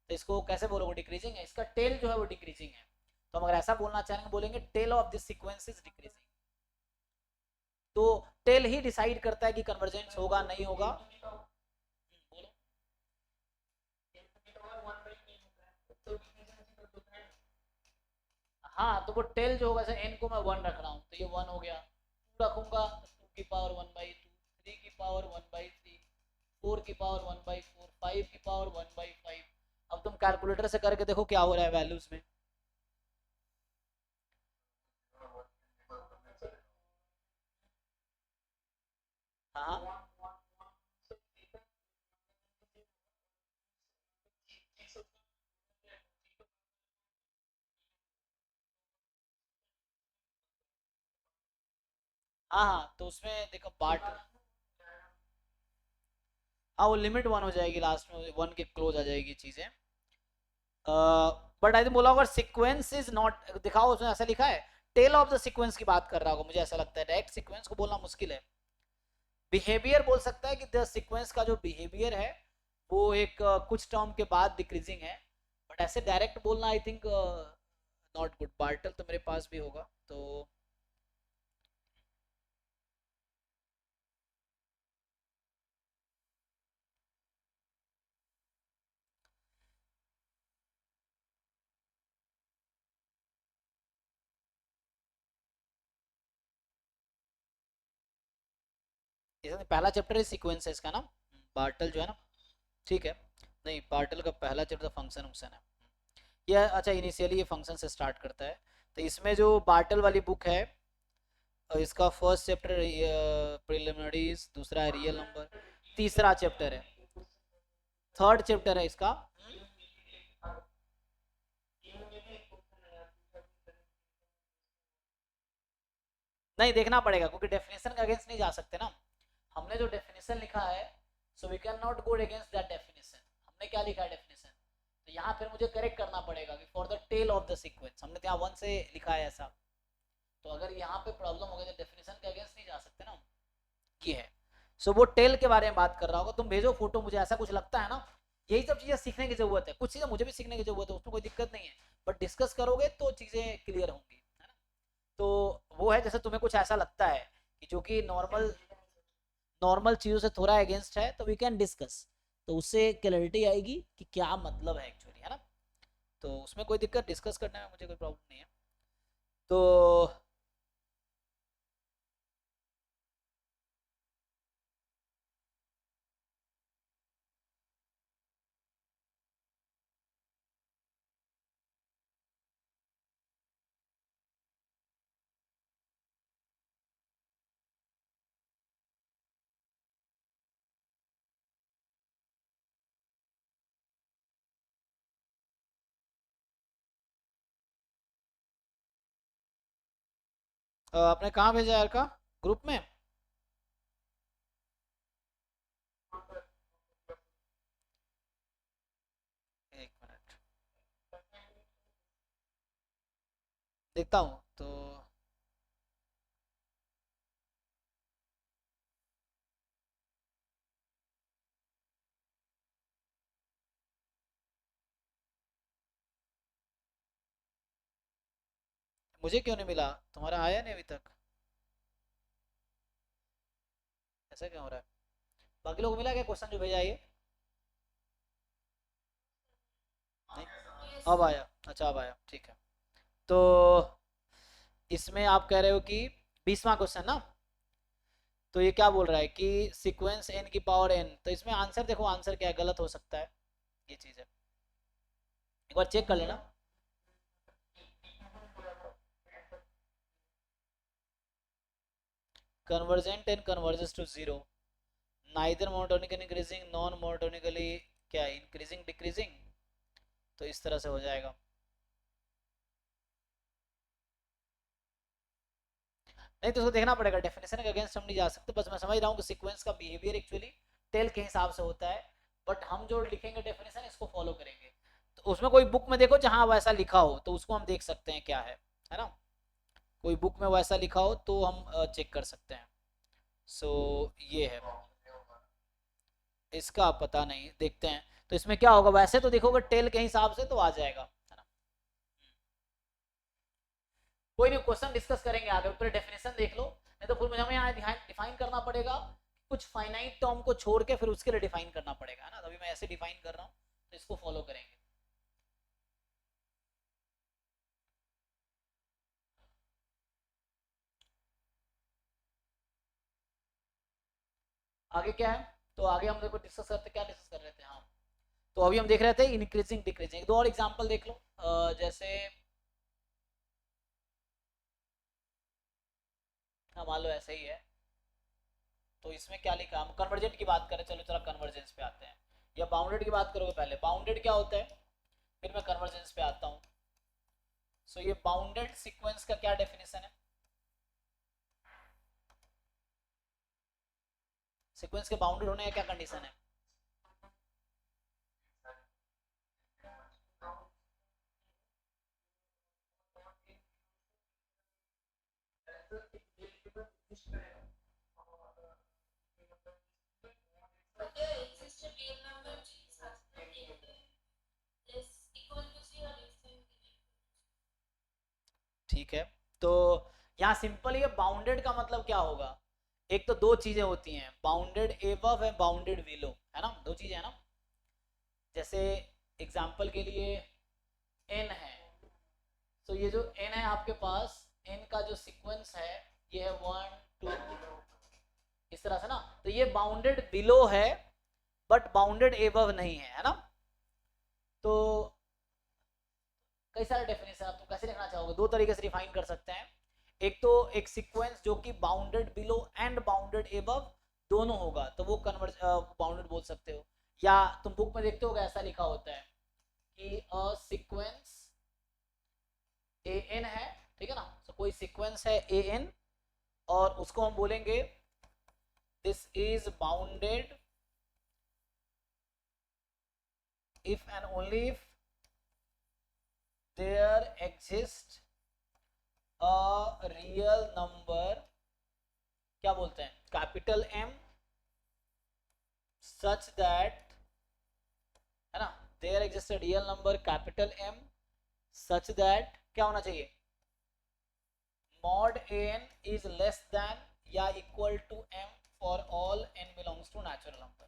S1: तो इसको कैसे बोलोगे डिक्रीजिंग है? इसका टेल जो है वो डिक्रीजिंग है। तो हम अगर ऐसा बोलना चाहेंगे, बोलेंगे tail of this sequence is decreasing. तो टेल ही डिसाइड करता है कि कन्वर्जेंस होगा नहीं होगा। बोलो। हाँ, तो वो टेल जो होगा, जैसे n को मैं 1 रख रहा हूँ तो ये 1 हो गया, 2 रखूंगा तो 2 की पावर 1/2, 3 की पावर 1/3, 4 की पावर 1/4, 5 की पावर 1/5। अब तुम कैलकुलेटर से करके देखो क्या हो रहा है वैल्यूज में। हाँ हाँ हाँ, तो उसमें देखो पार्ट, हाँ वो लिमिट 1 हो जाएगी, लास्ट में 1 के क्लोज आ जाएगी चीजें। बट आई थिंक बोला होगा सीक्वेंस इज नॉट, दिखाओ उसमें ऐसा लिखा है? टेल ऑफ द सीक्वेंस की बात कर रहा होगा, मुझे ऐसा लगता है। डायरेक्ट सीक्वेंस को बोलना मुश्किल है। बिहेवियर बोल सकता है कि द सीक्वेंस का जो बिहेवियर है वो एक कुछ टर्म के बाद डिक्रीजिंग है। बट ऐसे डायरेक्ट बोलना I think not good. Bartle तो मेरे पास भी होगा तो। जैसे पहला चैप्टर है सीक्वेंस है इसका ना, बार्टल जो है ना, ठीक है। नहीं, बार्टल का पहला चैप्टर फंक्शन फंक्शन है। ये अच्छा, इनिशियली ये फंक्शन से स्टार्ट करता है। तो इसमें जो बार्टल वाली बुक है, इसका फर्स्ट चैप्टर प्रिलिमिनरीज, दूसरा है रियल नंबर, तीसरा चैप्टर है, थर्ड चैप्टर है इसका। नहीं, देखना पड़ेगा क्योंकि डेफिनेशन के अगेंस्ट नहीं जा सकते ना। हमने जो डेफिनेशन लिखा है, so we can not go against that definition. हमने क्या लिखा है डेफिनेशन, तो यहाँ फिर मुझे करेक्ट करना पड़ेगा कि for the tail of the sequence, हमने तो यहाँ 1 से लिखा है ऐसा। तो अगर यहाँ पे प्रॉब्लम हो गई तो डेफिनेशन के अगेंस्ट नहीं जा सकते ना। ये है। सो वो टेल के बारे में बात कर रहा होगा। तुम भेजो फोटो, मुझे ऐसा कुछ लगता है ना। यही सब चीजें सीखने की जरूरत है, कुछ चीजें मुझे भी सीखने की जरूरत है, उसमें कोई दिक्कत नहीं है। बट डिस्कस करोगे तो चीजें क्लियर होंगी, है ना। तो वो है, जैसे तुम्हें कुछ ऐसा लगता है कि जो कि नॉर्मल नॉर्मल चीजों से थोड़ा अगेंस्ट है, तो वी कैन डिस्कस। तो उससे क्लैरिटी आएगी कि क्या मतलब है एक्चुअली, है ना। तो उसमें कोई दिक्कत, डिस्कस करने में मुझे कोई प्रॉब्लम नहीं है। तो आपने कहाँ भेजा यार का, ग्रुप में? एक मिनट देखता हूँ तो। मुझे क्यों नहीं मिला? तुम्हारा आया नहीं अभी तक? ऐसा क्यों हो रहा है? बाकी लोग को मिला क्या क्वेश्चन जो भेजा है ये? नहीं, अब आया। अच्छा अब आया, ठीक है। तो इसमें आप कह रहे हो कि 20वां क्वेश्चन ना, तो ये क्या बोल रहा है कि सीक्वेंस n की पावर n, तो इसमें आंसर देखो, आंसर क्या है, गलत हो सकता है, ये चीज है, एक बार चेक कर लेना। Convergent and converges to zero, neither monotonically increasing non monotonically क्या इंक्रीजिंग डिक्रीजिंग, तो इस तरह से हो जाएगा। नहीं तो उसको देखना पड़ेगा, डेफिनेशन के अगेंस्ट हम नहीं जा सकते। बस मैं समझ रहा हूँ कि सीक्वेंस का बिहेवियर एक्चुअली टेल के हिसाब से होता है, बट हम जो लिखेंगे डेफिनेशन इसको फॉलो करेंगे। तो उसमें कोई बुक में देखो जहाँ वैसा लिखा हो तो उसको हम देख सकते हैं क्या है ना। कोई बुक में वैसा लिखा हो तो हम चेक कर सकते हैं। सो ये है, इसका पता नहीं, देखते हैं। तो इसमें क्या होगा, वैसे तो देखोगे टेल के हिसाब से तो आ जाएगा, है ना। कोई नहीं, क्वेश्चन डिस्कस करेंगे आगे, फिर डेफिनेशन देख लो, नहीं तो फिर मुझे हमें यहाँ डिफाइन करना पड़ेगा, कुछ फाइनाइट टर्म को छोड़ के फिर उसके लिए डिफाइन करना पड़ेगा, है ना। अभी मैं ऐसे डिफाइन कर रहा हूँ, तो इसको फॉलो करेंगे। आगे क्या है, तो आगे हम देखो डिस्कस करते, क्या डिस्कस कर रहे थे, हाँ। तो अभी हम देख रहे थे इंक्रीजिंग डिक्रीजिंग, दो और एग्जांपल देख लो। जैसे हाँ मान लो ऐसे ही है, तो इसमें क्या लिखा, हम कन्वर्जेंट की बात करें, चलो चलो कन्वर्जेंस पे आते हैं, या बाउंडेड की बात करोगे पहले, बाउंडेड क्या होता है, फिर मैं कन्वर्जेंस पे आता हूँ। सो ये बाउंडेड सीक्वेंस का क्या डेफिनेशन है, सीक्वेंस के बाउंडेड होने का क्या कंडीशन है? ठीक है, तो यहाँ सिंपल ये बाउंडेड का मतलब क्या होगा, एक तो दो चीजें होती हैं, बाउंडेड एबव है, बाउंडेड बिलो, है ना, दो चीजें है ना। जैसे एग्जांपल के लिए n है, तो ये जो n है आपके पास, n का जो सीक्वेंस है ये है 1 2, इस तरह से ना, तो ये बाउंडेड बिलो है बट बाउंडेड एबव नहीं है ना। तो कई सारे डेफिनेशन आप तुम कैसे लिखना चाहोगे, दो तरीके से डिफाइन कर सकते हैं। एक तो एक सीक्वेंस जो कि bounded below and bounded above दोनों होगा, तो वो कन्वर्ज बाउंडेड बोल सकते हो। या तुम बुक में देखते हो ऐसा लिखा होता है कि अ सीक्वेंस ए एन है, ठीक है ना, तो कोई सीक्वेंस है ए एन, और उसको हम बोलेंगे this is bounded if and only if there exist a real number, क्या बोलते हैं, कैपिटल एम, सच दैट, है ना, there exist a real number capital M such that क्या होना चाहिए, mod n is less than या equal to M for all n belongs to natural number.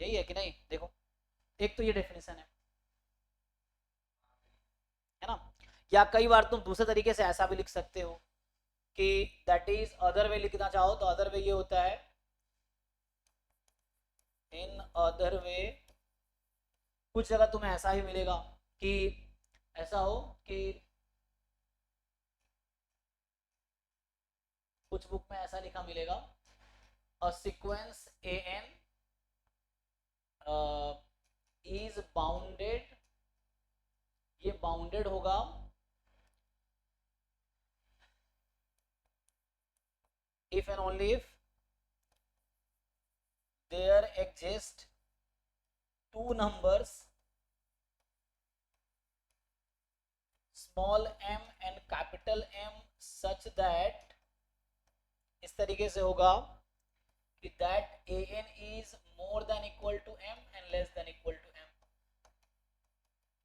S1: यही है कि नहीं, देखो एक तो ये डेफिनेशन है ना। या कई बार तुम दूसरे तरीके से ऐसा भी लिख सकते हो कि दैट इज, अदर वे लिखना चाहो तो अदर वे ये होता है, इन अदर वे, कुछ जगह तुम्हें ऐसा ही मिलेगा कि ऐसा हो कि कुछ बुक में ऐसा लिखा मिलेगा, a sequence A N is bounded, ये बाउंडेड होगा if and only if there exist two numbers small m and capital M such that, इस तरीके से होगा कि that an is more than equal to m and less than equal to m।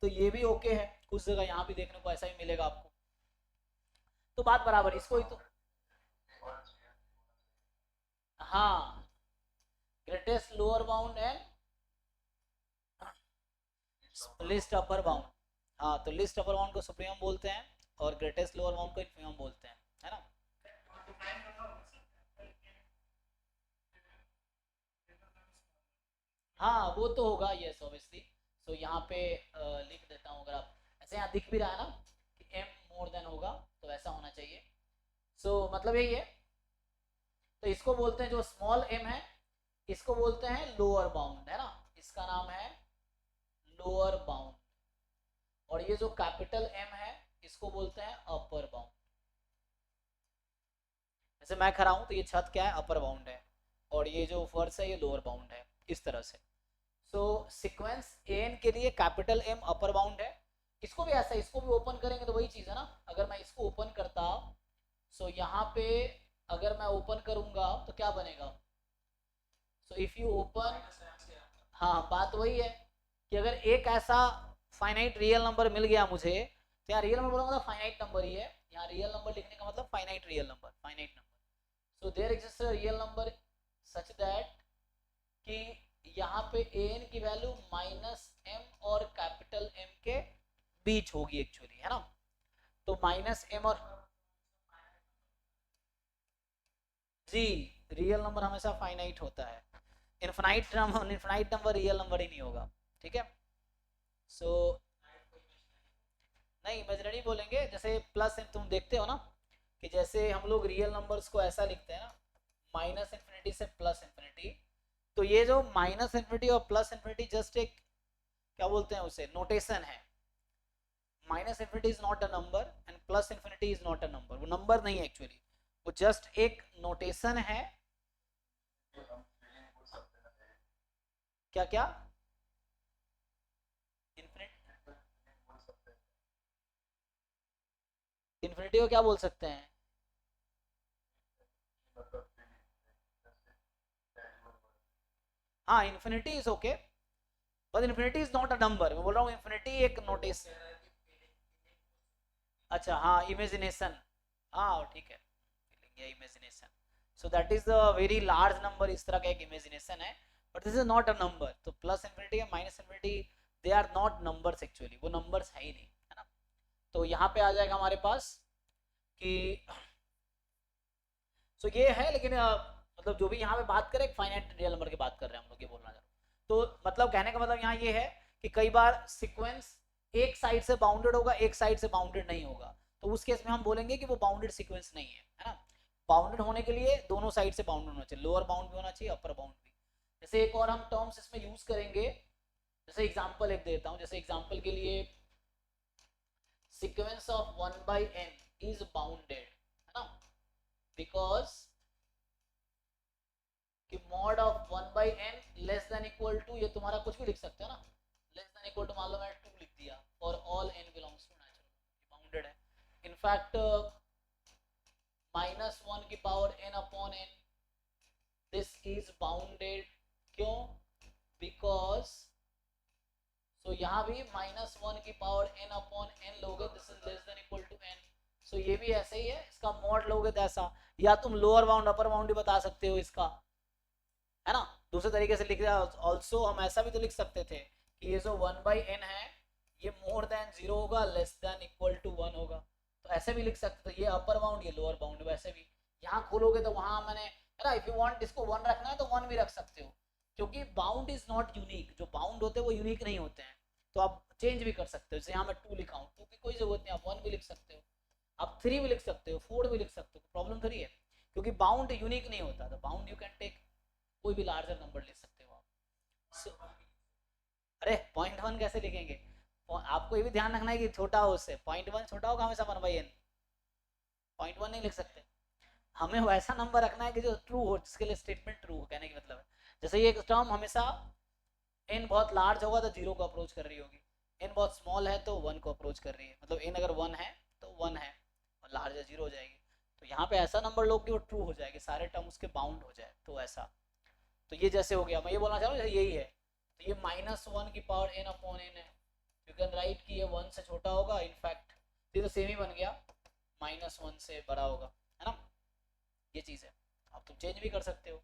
S1: तो ये भी ओके है, कुछ जगह यहाँ भी देखने को ऐसा ही मिलेगा आपको। तो बात बराबर, इसको ही तो, हाँ greatest lower bound and list upper bound. हाँ तो लिस्ट अपर बाउंड को सुप्रीमम बोलते हैं और ग्रेटेस्ट लोअर बाउंड को इन्फीमम बोलते हैं, है ना। हाँ वो तो होगा, यस ऑब्वियसली। सो यहाँ पे लिख देता हूँ, अगर आप ऐसे यहाँ दिख भी रहा है ना कि m मोर देन होगा तो ऐसा होना चाहिए। सो मतलब यही है। तो इसको बोलते हैं, जो स्मॉल m है इसको बोलते हैं लोअर बाउंड, है ना, इसका नाम है लोअर बाउंड। और ये जो कैपिटल M है इसको बोलते हैं अपर बाउंड। जैसे मैं खड़ा हूं तो ये छत क्या है, अपर बाउंड है, और ये जो फर्श है ये लोअर बाउंड है, इस तरह से। सो सीक्वेंस एन के लिए कैपिटल M अपर बाउंड है। इसको भी ऐसा, इसको भी ओपन करेंगे तो वही चीज है ना। अगर मैं इसको ओपन करता, सो यहाँ पे अगर मैं ओपन करूंगा तो क्या बनेगा, सो इफ यू ओपन, हाँ बात वही है कि अगर एक ऐसा फाइनाइट रियल नंबर मिल गया मुझे, तो यहाँ रियल नंबर बोलूंगा तो फाइनाइट नंबर ही है, यहाँ रियल नंबर लिखने का मतलब finite real number, finite number. So there exist a real number such that कि यहाँ पे an की वैल्यू -m और कैपिटल M के बीच होगी एक्चुअली, है ना। तो -m और जी, रियल नंबर हमेशा फाइनाइट होता है, इनफाइनाइट नंबर रियल नंबर ही नहीं होगा, ठीक है। सो नहीं इमेजिनरी बोलेंगे, जैसे प्लस तुम देखते हो ना कि जैसे हम लोग रियल नंबर्स को ऐसा लिखते हैं ना, -∞ से +∞। तो ये जो -∞ और +∞ जस्ट एक क्या बोलते हैं उसे, नोटेशन है। -∞ Is not a number and +∞ is not a number, वो नंबर नहीं है एक्चुअली, वो जस्ट एक नोटेशन है। क्या क्या इन्फिनिटी को क्या बोल सकते हैं, हाँ infinity is okay, but infinity is not a number. मैं बोल रहा हूँ इन्फिनिटी एक नोटिस, अच्छा हाँ इमेजिनेशन, हाँ ठीक है, imagination. So that is a very large number, इस तरह का एक इमेजिनेशन है, but this is not a number. तो +∞ या -∞ they are not numbers actually, वो नंबर्स है ही नहीं, है ना। तो यहाँ पे आ जाएगा हमारे पास कि सो ये है, लेकिन मतलब जो भी यहाँ पे बात करें फाइनाइट रियल नंबर की बात कर रहे हैं हम लोग, ये बोलना चाह रहे हैं। तो मतलब कहने का मतलब यहाँ ये है कि कई बार सीक्वेंस एक साइड से बाउंडेड होगा, एक साइड से बाउंडेड नहीं होगा, तो उस केस में हम बोलेंगे कि वो बाउंडेड सीक्वेंस नहीं है ना। बाउंडेड होने के लिए दोनों साइड से बाउंडेड होना चाहिए, लोअर बाउंड भी होना चाहिए, अपर बाउंड भी। जैसे एक और हम टर्म्स इसमें यूज करेंगे, जैसे एग्जाम्पल एक देता हूँ, जैसे एग्जाम्पल के लिए sequence of 1/n is bounded, है ना, बिकॉज कि mod of 1/n less than equal to, ये तुम्हारा कुछ भी लिख सकते हो ना, लेस देन इक्वल टू मान लो मैं 2 लिख दिया, for all n belongs to natural, bounded है। इनफैक्ट -1 की power n upon n, this is bounded, क्यों, बिकॉज सो यहाँ भी -1 की पावर n अपॉन n लोगे, this is less than equal to n। So ये भी ऐसे ही है, इसका मॉड लोगे तो ऐसा, या तुम लोअर बाउंड अपर बाउंड भी बता सकते हो इसका, है ना। दूसरे तरीके से लिख ऑल्सो हम ऐसा भी तो लिख सकते थे कि ये जो 1/n है ये मोर देन 0 होगा, लेस देन इक्वल टू 1 होगा, तो ऐसे भी लिख सकते थे, ये अपर बाउंड ये लोअर बाउंड। वैसे भी यहाँ खोलोगे तो वहां मैंने, है ना, इफ यू वांट इसको 1 रखना है तो 1 भी रख सकते हो, क्योंकि बाउंड इज नॉट यूनिक, जो बाउंड होते हैं वो यूनिक नहीं होते हैं, तो आप चेंज भी कर सकते हो। जैसे यहाँ मैं 2 लिखा हूँ, 2 की कोई जरूरत नहीं, आप 1 भी लिख सकते हो, आप 3 भी लिख सकते हो, 4 भी लिख सकते हो, प्रॉब्लम थोड़ी है, क्योंकि बाउंड यूनिक नहीं होता, तो बाउंड यू कैन टेक कोई भी लार्जर नंबर ले सकते हो आप। अरे 0.1 कैसे लिखेंगे, आपको ये भी ध्यान रखना है कि छोटा हो उससे, 0.1 छोटा होगा हमेशा 1/n, 0.1 नहीं लिख सकते। हमें वैसा नंबर रखना है कि जो ट्रू हो, जिसके लिए स्टेटमेंट ट्रू हो, कहने की मतलब है। जैसे ये टर्म हमेशा n बहुत लार्ज होगा तो 0 को अप्रोच कर रही होगी, n बहुत स्मॉल है तो 1 को अप्रोच कर रही है, मतलब n अगर 1 है तो 1 है, और लार्ज है 0 हो जाएगी। तो यहाँ पे ऐसा नंबर लो कि वो ट्रू हो जाएगी, सारे टर्म उसके बाउंड हो जाए, तो ऐसा। तो ये जैसे हो गया, मैं ये बोलना चाह रहा हूँ यही है, तो ये -1 की पावर n अपॉन n है, यू कैन राइट कि ये 1 से छोटा होगा, इनफैक्ट ये तो सेम ही बन गया, -1 से बड़ा होगा, है ना, ये चीज़ है। अब तुम चेंज भी कर सकते हो।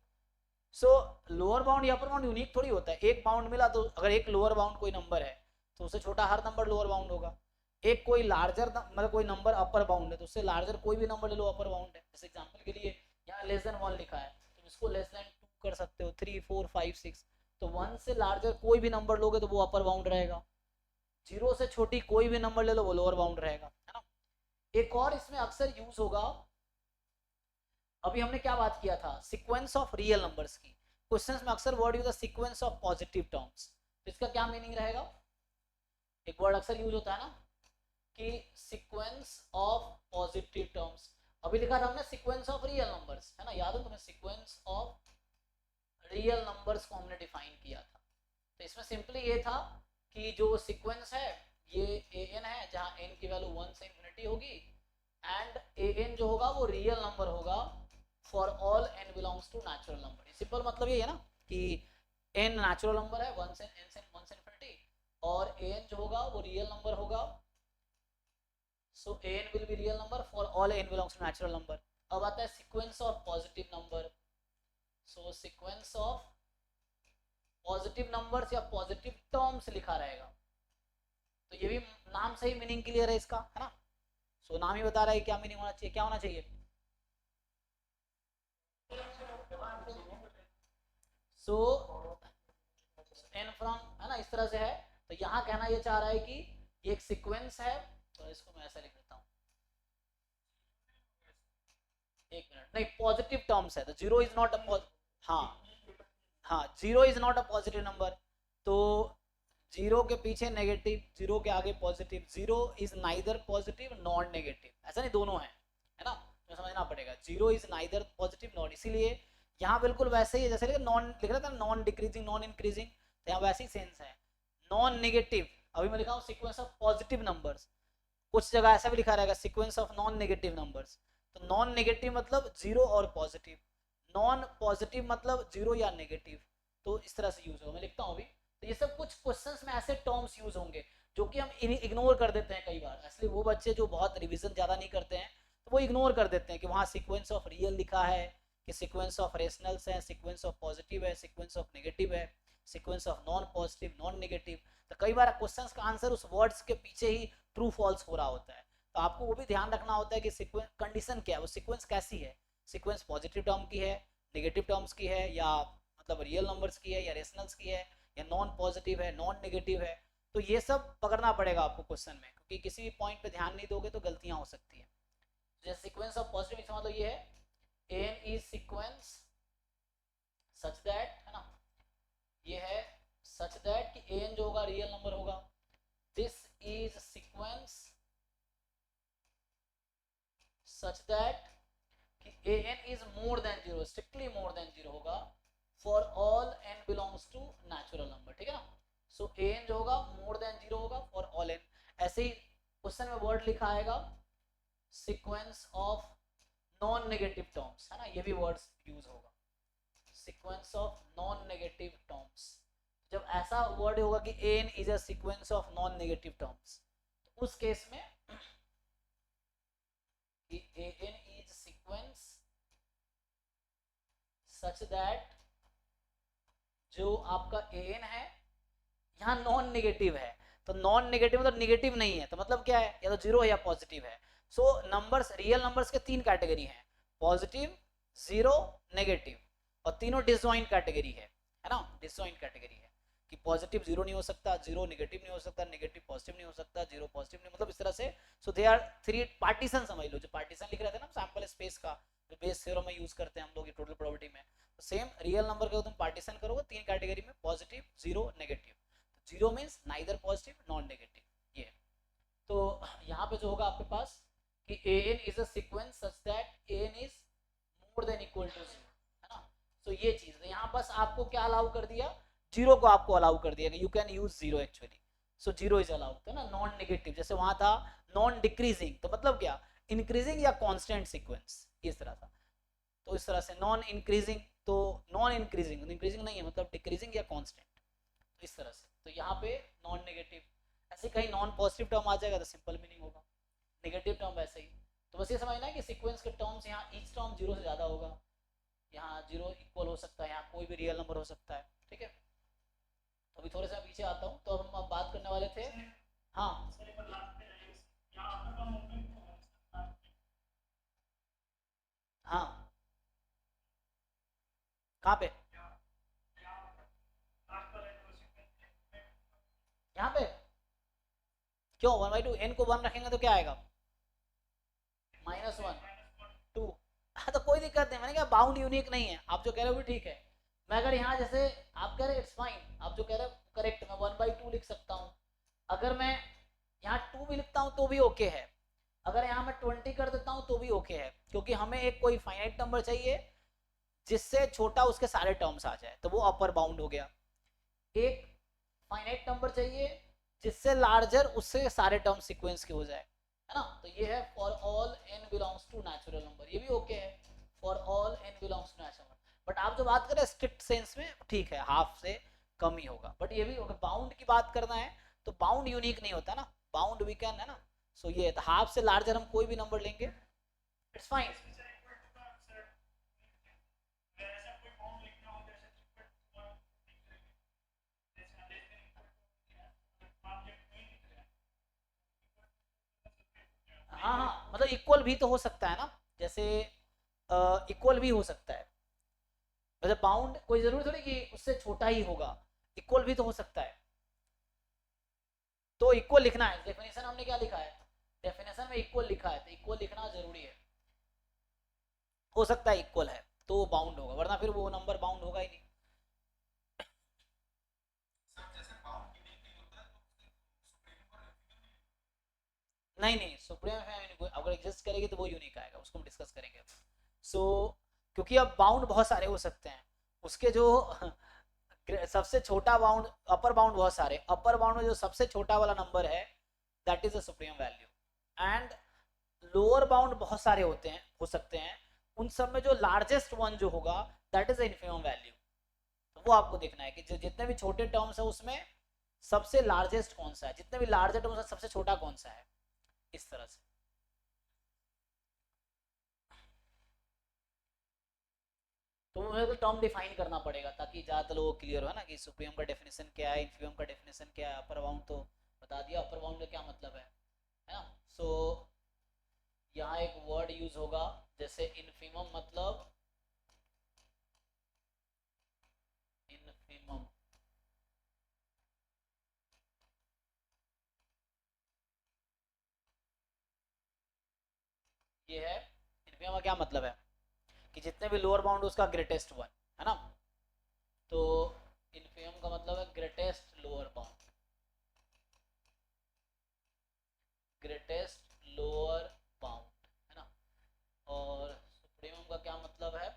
S1: सो लोअर बाउंड या अपर बाउंड यूनिक थोड़ी होता है, एक बाउंड मिला तो अगर एक लोअर बाउंड कोई नंबर है तो उससे छोटा हर नंबर लोअर बाउंड होगा। एक कोई लार्जर मतलब कोई नंबर अपर बाउंड है तो उससे लार्जर कोई भी नंबर ले लो अपर बाउंड है। जैसे एग्जांपल के लिए यहाँ <1 लिखा है, तुम इसको <2 कर सकते हो, 3 4 5 6, तो 1 से लार्जर कोई भी नंबर लोगे तो वो अपर बाउंड रहेगा, 0 से छोटी कोई भी नंबर ले लो वो लोअर बाउंड रहेगा, है ना। एक और इसमें अक्सर यूज होगा, अभी हमने क्या बात किया था, सीक्वेंस ऑफ रियल नंबर्स की। क्वेश्चंस में अक्सर वर्ड यूज है सीक्वेंस ऑफ पॉजिटिव टर्म्स, तो इसका क्या मीनिंग रहेगा, एक वर्ड अक्सर यूज होता है ना कि सीक्वेंस ऑफ पॉजिटिव टर्म्स। अभी लिखा था हमने सीक्वेंस ऑफ रियल नंबर्स, है ना, याद है तुम्हें, सीक्वेंस ऑफ रियल नंबर्स को हमने डिफाइन किया था। तो इसमें सिंपली ये था कि जो सीक्वेंस है ये an है जहां n की वैल्यू 1 से इंफिनिटी होगी, एंड an जो होगा वो रियल नंबर होगा for all n belongs to natural number. Simple मतलब ये है ना कि n नेचुरल नंबर है 1 से इंफिनिटी, और an जो होगा वो रियल नंबर होगा, so an will be real number for all n belongs to natural number. अब आता है sequence of positive number, so sequence of positive numbers या पॉजिटिव टर्म्स लिखा रहेगा, तो ये भी नाम से ही मीनिंग क्लियर है इसका, है ना। सो नाम ही बता रहा है क्या मीनिंग होना चाहिए, क्या होना चाहिए, सो n फ्रॉम, है ना, इस तरह से है। तो यहाँ कहना ये चाह रहा है कि ये एक सीक्वेंस है, तो इसको मैं ऐसा लिख देता हूँ, एक मिनट, नहीं पॉजिटिव टर्म्स है तो जीरो इज नॉट अ, हाँ हाँ, zero is not a positive number, तो जीरो के पीछे नेगेटिव, जीरो के आगे positive, zero is neither positive non negative, ऐसा नहीं दोनों है ना, तो समझना पड़ेगा, zero is neither positive non, इसीलिए यहाँ बिल्कुल वैसे ही जैसे नॉन लिख रहा था, नॉन डिक्रीजिंग नॉन इंक्रीजिंग, तो यहाँ वैसे ही सेंस है। नॉन नेगेटिव, अभी मैं लिखा हूँ सीक्वेंस ऑफ पॉजिटिव नंबर्स, कुछ जगह ऐसा भी लिखा रहेगा sequence of non negative numbers, तो नॉन नेगेटिव मतलब जीरो और पॉजिटिव, नॉन पॉजिटिव मतलब जीरो या नेगेटिव, तो इस तरह से यूज होगा। मैं लिखता हूँ अभी, तो ये सब कुछ क्वेश्चंस में ऐसे टर्म्स यूज होंगे जो कि हम इग्नोर कर देते हैं कई बार, इसलिए वो बच्चे जो बहुत रिवीजन ज़्यादा नहीं करते हैं तो वो इग्नोर कर देते हैं कि वहाँ सीक्वेंस ऑफ रियल लिखा है, कि सीक्वेंस ऑफ रेशनल्स है, सीक्वेंस ऑफ पॉजिटिव है, सीक्वेंस ऑफ नेगेटिव है, sequence of non positive non negative, तो कई बार क्वेश्चंस का आंसर उस वर्ड्स के पीछे ही ट्रू फॉल्स हो रहा होता है, तो आपको वो भी ध्यान रखना होता है कि सीक्वेंस कंडीशन क्या है, वो सीक्वेंस कैसी है, सीक्वेंस पॉजिटिव टर्म की है, नेगेटिव टर्म्स की है, या मतलब रियल नंबर्स की है, या रेशनल्स की है, या नॉन पॉजिटिव है नॉन नेगेटिव है, तो ये सब पकड़ना पड़ेगा आपको क्वेश्चन में, क्योंकि किसी भी पॉइंट पे ध्यान नहीं दोगे तो गलतियां हो सकती है। जैसे सीक्वेंस ऑफ पॉजिटिव इसका मतलब ये है N is sequence such that, है ना, ये है सच दैट कि एन जो होगा रियल नंबर होगा, this is sequence such that कि an is more than 0, strictly more than 0 होगा for all n belongs to natural number, ठीक है ना, सो an जो होगा more than 0 होगा for all n, ऐसे ही क्वेश्चन में वर्ड लिखा आएगा sequence of non negative terms, है ना, ये भी वर्ड्स यूज होगा, sequence of non negative terms, जब ऐसा वर्ड होगा कि an is a sequence of non negative terms, तो उस केस में an is sequence such that जो आपका an है यहाँ नॉन नेगेटिव है, तो नॉन नेगेटिव मतलब नेगेटिव नहीं है, तो मतलब क्या है, या तो जीरो है या पॉजिटिव है। सो नंबर्स, रियल नंबर्स के तीन कैटेगरी हैं, पॉजिटिव, जीरो, नेगेटिव, और तीनों डिसजॉइंट कैटेगरी है ना, डिसजॉइंट कैटेगरी है कि पॉजिटिव जीरो नहीं हो सकता, जीरो नेगेटिव नहीं हो सकता, नेगेटिव पॉजिटिव नहीं हो सकता, जीरो पॉजिटिव नहीं, मतलब इस तरह से। सो दे आर थ्री पार्टीशन, समझ लो, जो पार्टीशन लिख रहे थे ना सैंपल स्पेस का, जो बेस थ्योरम में यूज करते हैं हम लोग टोटल प्रोबेबिलिटी में, तो सेम रियल नंबर का तुम पार्टीशन करोगे तीन कैटेगरी में, positive, zero, negative, zero means neither positive non negative, ये। तो यहाँ पे जो होगा आपके पास कि an is a sequence such that an is more than equal to zero, है ना, तो ये चीज है। यहाँ बस आपको क्या अलाउ कर दिया, जीरो को आपको अलाउ कर दिया कि you can use zero actually, so zero is allowed, है ना, नॉन नेगेटिव, जैसे वहां था नॉन डिक्रीजिंग, तो मतलब क्या, इंक्रीजिंग या कांस्टेंट सीक्वेंस, इस तरह था, तो इस तरह से नॉन इंक्रीजिंग, तो नॉन इंक्रीजिंग, इंक्रीजिंग नहीं है मतलब डिक्रीजिंग या कांस्टेंट, तो इस तरह से। तो यहाँ पे नॉन नेगेटिव, ऐसे कहीं नॉन पॉजिटिव टर्म आ जाएगा तो सिंपल मीनिंग होगा, नेगेटिव टर्म वैसे ही, तो बस ये समझना है कि सीक्वेंस के टर्म्स यहाँ ईच टर्म 0 से ज़्यादा होगा, यहाँ 0 इक्वल हो सकता है, यहाँ कोई भी रियल नंबर हो सकता है, ठीक है। तो अभी थोड़े से पीछे आता हूँ, तो हम अब बात करने वाले थे। हाँ हाँ, कहाँ पे, यहाँ पे क्यों 1/2 n को 1 रखेंगे तो क्या आएगा, -1 2। हाँ तो कोई दिक्कत नहीं, मैंने कहा बाउंड यूनिक नहीं है, आप जो कह रहे हो भी ठीक है। मैं अगर यहाँ जैसे आप कह रहे इट्स फाइन, आप जो कह रहे हो करेक्ट, मैं 1/2 लिख सकता हूँ। अगर मैं यहाँ 2 भी लिखता हूँ तो भी ओके है, अगर यहाँ मैं 20 कर देता हूँ तो भी ओके है, क्योंकि हमें एक कोई फाइनाइट नंबर चाहिए जिससे छोटा उसके सारे टर्म्स आ जाए, तो वो अपर बाउंड हो गया। एक फाइनाइट नंबर चाहिए जिससे लार्जर उससे सारे टर्म सीक्वेंस के हो जाए, है ना। तो ये है for all n belongs to natural number, ये भी ओके है, for all n belongs to natural number. But आप जो बात करें स्ट्रिक्ट सेंस में ठीक है, हाफ से कम ही होगा, बट ये भी अगर बाउंड की बात करना है तो बाउंड यूनिक नहीं होता ना, बाउंड वी कैन, है ना। सो ये तो हाफ से लार्जर हम कोई भी नंबर लेंगे, इट्स फाइन। हाँ हाँ, मतलब इक्वल भी तो हो सकता है ना, जैसे इक्वल भी हो सकता है, मतलब बाउंड कोई जरूरी थोड़ी कि उससे छोटा ही होगा, इक्वल भी तो हो सकता है। तो इक्वल लिखना है, डेफिनेशन हमने क्या लिखा है, डेफिनेशन में इक्वल लिखा है, तो इक्वल लिखना जरूरी है। हो सकता है इक्वल है तो बाउंड होगा, वरना फिर वो नंबर बाउंड होगा ही नहीं। नहीं नहीं, सुप्रीम अगर एग्जिस्ट करेगी तो वो यूनिक आएगा, उसको हम डिस्कस करेंगे। सो क्योंकि अब बाउंड बहुत सारे हो सकते हैं, उसके जो सबसे छोटा बाउंड, अपर बाउंड बहुत सारे, अपर बाउंड में जो सबसे छोटा वाला नंबर है that is a supreme value, and lower bound बहुत सारे होते हैं, हो सकते हैं, उन सब में जो लार्जेस्ट वन जो होगा दैट इज इन्फिमम वैल्यू। तो वो आपको देखना है कि जो जितने भी छोटे टर्म्स है उसमें सबसे लार्जेस्ट कौन सा है, जितने भी लार्जेस्ट टर्म्स है सबसे छोटा कौन सा है, इस तरह से। तो मुझे तो टर्म डिफाइन करना पड़ेगा ताकि ज़्यादा लोगों को क्लियर हो, है ना, कि सुप्रीम का डेफिनेशन क्या है, इन्फीरियम का डेफिनेशन क्या है, अपर बाउंड तो बता दिया, अपर बाउंड का क्या मतलब है ना। सो यहाँ एक वर्ड यूज होगा जैसे इन्फीमम, मतलब इन्फीमम, ये है इन्फीमम का क्या मतलब है कि जितने भी लोअर बाउंड उसका ग्रेटेस्ट वन, है ना। तो इन्फीमम का मतलब है greatest lower bound, greatest lower bound, है ना। और सुप्रीमम का क्या मतलब है,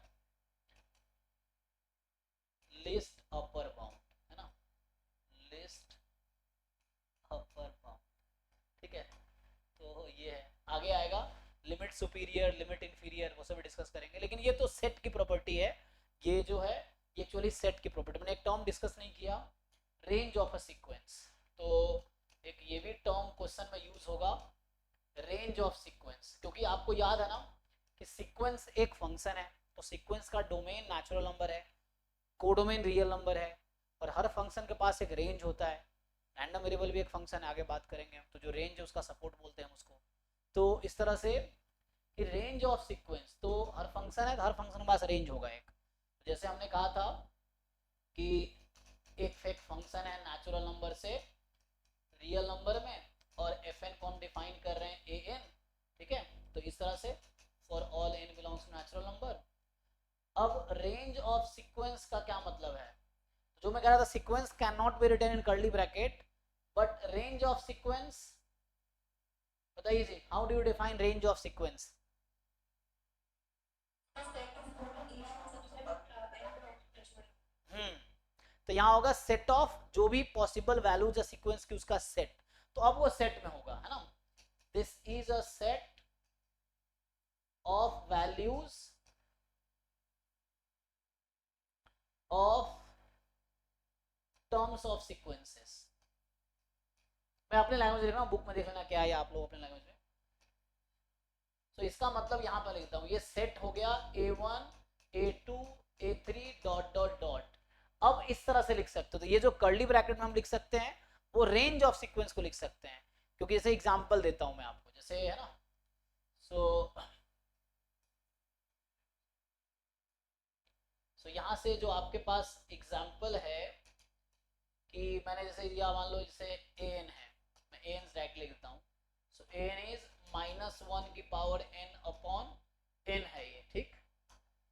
S1: लिस्ट अपर बाउंड, है ना, लिस्ट अपर बाउंड, ठीक है। तो ये है, आगे आएगा लिमिट सुपीरियर, लिमिट इंफीरियर, वो सब डिस्कस करेंगे, लेकिन ये तो सेट की प्रॉपर्टी है, ये जो है ये एक्चुअली सेट की प्रॉपर्टी। मैंने एक टर्म डिस्कस नहीं किया, रेंज ऑफ अ सीक्वेंस, तो एक ये भी टर्म क्वेश्चन में यूज होगा, रेंज ऑफ सीक्वेंस, क्योंकि आपको याद है ना कि सीक्वेंस एक फंक्शन है, तो सीक्वेंस का डोमेन नेचुरल नंबर है, कोडोमेन रियल नंबर है, और हर फंक्शन के पास एक रेंज होता है, रैंडम वेरिएबल भी एक फंक्शन है, आगे बात करेंगे हम, तो जो रेंज है उसका सपोर्ट बोलते हैं हम उसको। तो इस तरह से कि रेंज ऑफ सीक्वेंस, तो हर फंक्शन है तो हर फंक्शन के पास रेंज होगा एक, जैसे हमने कहा था कि एक फंक्शन है नेचुरल नंबर से रियल नंबर में, और एफ एन को हम डिफाइन कर रहे हैं ए एन, ठीक है। तो इस तरह से for all n belongs to natural number. अब रेंज ऑफ सीक्वेंस का क्या मतलब है, जो मैं कह रहा था sequence can not be written in curly bracket, but range of sequence, बताइए जी, how do you define range of sequence. Hmm, तो यहाँ होगा सेट ऑफ जो भी पॉसिबल वैल्यूज है सीक्वेंस की उसका सेट, तो अब वो सेट में होगा, है ना, this is a set of values of terms of sequences. मैं अपने लैंग्वेज देख रहा हूँ, बुक में देख लेना क्या है आप लोग अपने लैंग्वेज में। तो इसका मतलब यहाँ पर लिखता हूँ, ये सेट हो गया A1 A2 A3 dot dot dot. अब इस तरह से लिख सकते हो, तो ये जो कर्ली ब्रैकेट में हम लिख सकते हैं वो रेंज ऑफ सीक्वेंस को लिख सकते हैं, क्योंकि जैसे एग्जांपल देता हूं मैं आपको, जैसे है ना, सो यहाँ से जो आपके पास एग्जांपल है कि मैंने जैसे दिया, मान लो जैसे an है, मैं an डायरेक्टली लिखता हूँ, सो an इज -1 की पावर n अपॉन n है ये, ठीक।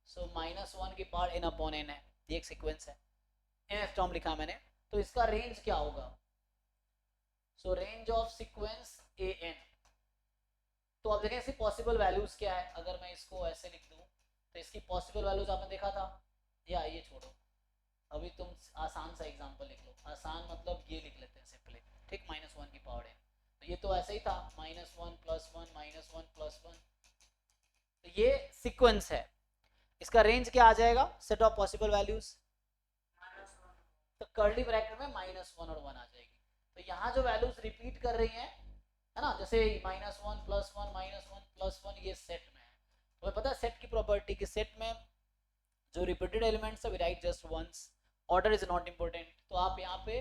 S1: सो -1 की पावर n अपॉन n है, ये एक सीक्वेंस है, nth टर्म लिखा मैंने, तो इसका रेंज क्या होगा, सो रेंज ऑफ सीक्वेंस an। तो अब देखें इसकी पॉसिबल वैल्यूज क्या है, अगर मैं इसको ऐसे लिख दूं तो इसकी पॉसिबल वैल्यूज आपने देखा था, या ये छोड़ो, अभी तुम आसान सा एग्जांपल लिख लो, आसान मतलब ये लिख लेते हैं सिंपली, ठीक, -1 की पावर n, तो ये तो ऐसे ही था -1 + 1 -1 + 1, तो ये सीक्वेंस है, इसका रेंज क्या आ जाएगा, सेट ऑफ पॉसिबल वैल्यूज, तो कर्ली ब्रैकेट में -1 और 1 आ जाएगी। तो यहाँ जो वैल्यूज रिपीट कर रही हैं, है ना, जैसे -1 + 1 -1 + 1 ये सेट में है, तो पता है सेट की प्रॉपर्टी कि सेट में जो रिपीटेड एलिमेंट्स है we write just once, order is not important, तो आप यहाँ पे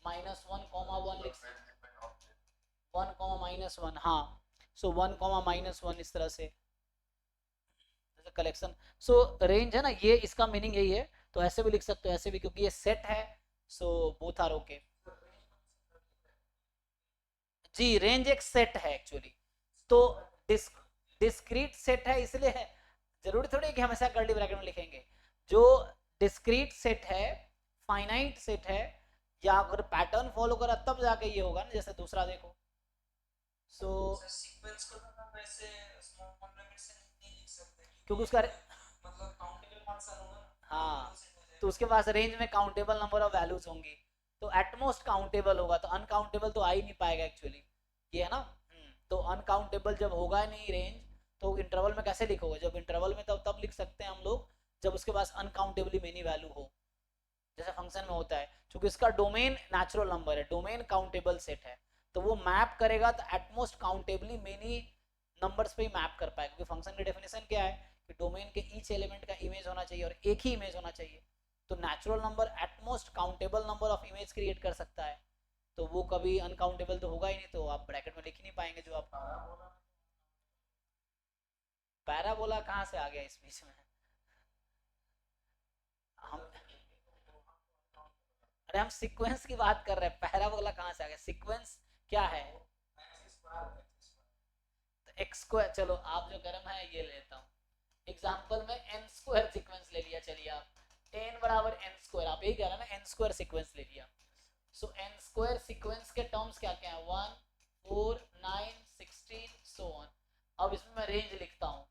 S1: -1, -1 लिख सकते, 1, -1, हाँ, सो 1, -1 इस तरह से कलेक्शन। सो रेंज है ना, ये इसका मीनिंग यही है, तो ऐसे भी लिख सकते हो, ऐसे भी, क्योंकि ये सेट है, सो बोथ आर ओके। जी, रेंज एक सेट है एक्चुअली, तो डिस्क्रीट सेट है, इसलिए है, जरूरी थोड़ी है कि हमेशा कर्ली ब्रैकेट में लिखेंगे, जो डिस्क्रीट सेट है, फाइनाइट सेट है, या अगर पैटर्न फॉलो करा तब जाके ये होगा ना, जैसे दूसरा देखो, सो
S2: सीक्वेंस को तो हम ऐसे स्मॉल लिमिट से नहीं लिख सकते,
S1: क्योंकि उसका
S2: मतलब काउंटेबल फंक्शन होगा ना,
S1: हाँ, तो उसके पास रेंज में काउंटेबल नंबर ऑफ वैल्यूज होंगी, तो एटमोस्ट काउंटेबल होगा, तो अनकाउंटेबल तो आ ही नहीं पाएगा एक्चुअली, ये है ना। तो अनकाउंटेबल जब होगा नहीं रेंज, तो इंटरवल में कैसे लिखोगे, जब इंटरवल में तब लिख सकते हैं हम लोग जब उसके पास अनकाउंटेबली मेनी वैल्यू हो, जैसे फंक्शन में होता है, क्योंकि इसका डोमेन नेचुरल नंबर है, डोमेन काउंटेबल सेट है, तो वो मैप करेगा तो एटमोस्ट काउंटेबली मेनी नंबर्स पे ही मैप कर पाएगा, क्योंकि फंक्शन की डेफिनेशन क्या है कि डोमेन के ईच एलिमेंट का इमेज होना चाहिए और एक ही इमेज होना चाहिए, तो natural number at most countable number of image create कर सकता है, तो वो कभी अनकाउंटेबल तो होगा ही नहीं, तो आप ब्रैकेट में लिख ही नहीं पाएंगे, जो आप पैराबोला कहाँ से आ गया इस बीच में, हम अरे हम सीक्वेंस की बात कर रहे हैं, पैराबोला कहाँ से आ गया, सीक्वेंस क्या है, तो x², चलो आप जो गर्म है ये लेता हूँ, एग्जाम्पल में n² सीक्वेंस ले लिया, चलिए आप n बराबर n², आप यही कह रहे हैं ना, n² सीक्वेंस ले लिया, सो n² सीक्वेंस के टर्म्स क्या क्या है, 1, 4, 9, 16 सो ऑन। अब इसमें मैं रेंज लिखता हूँ,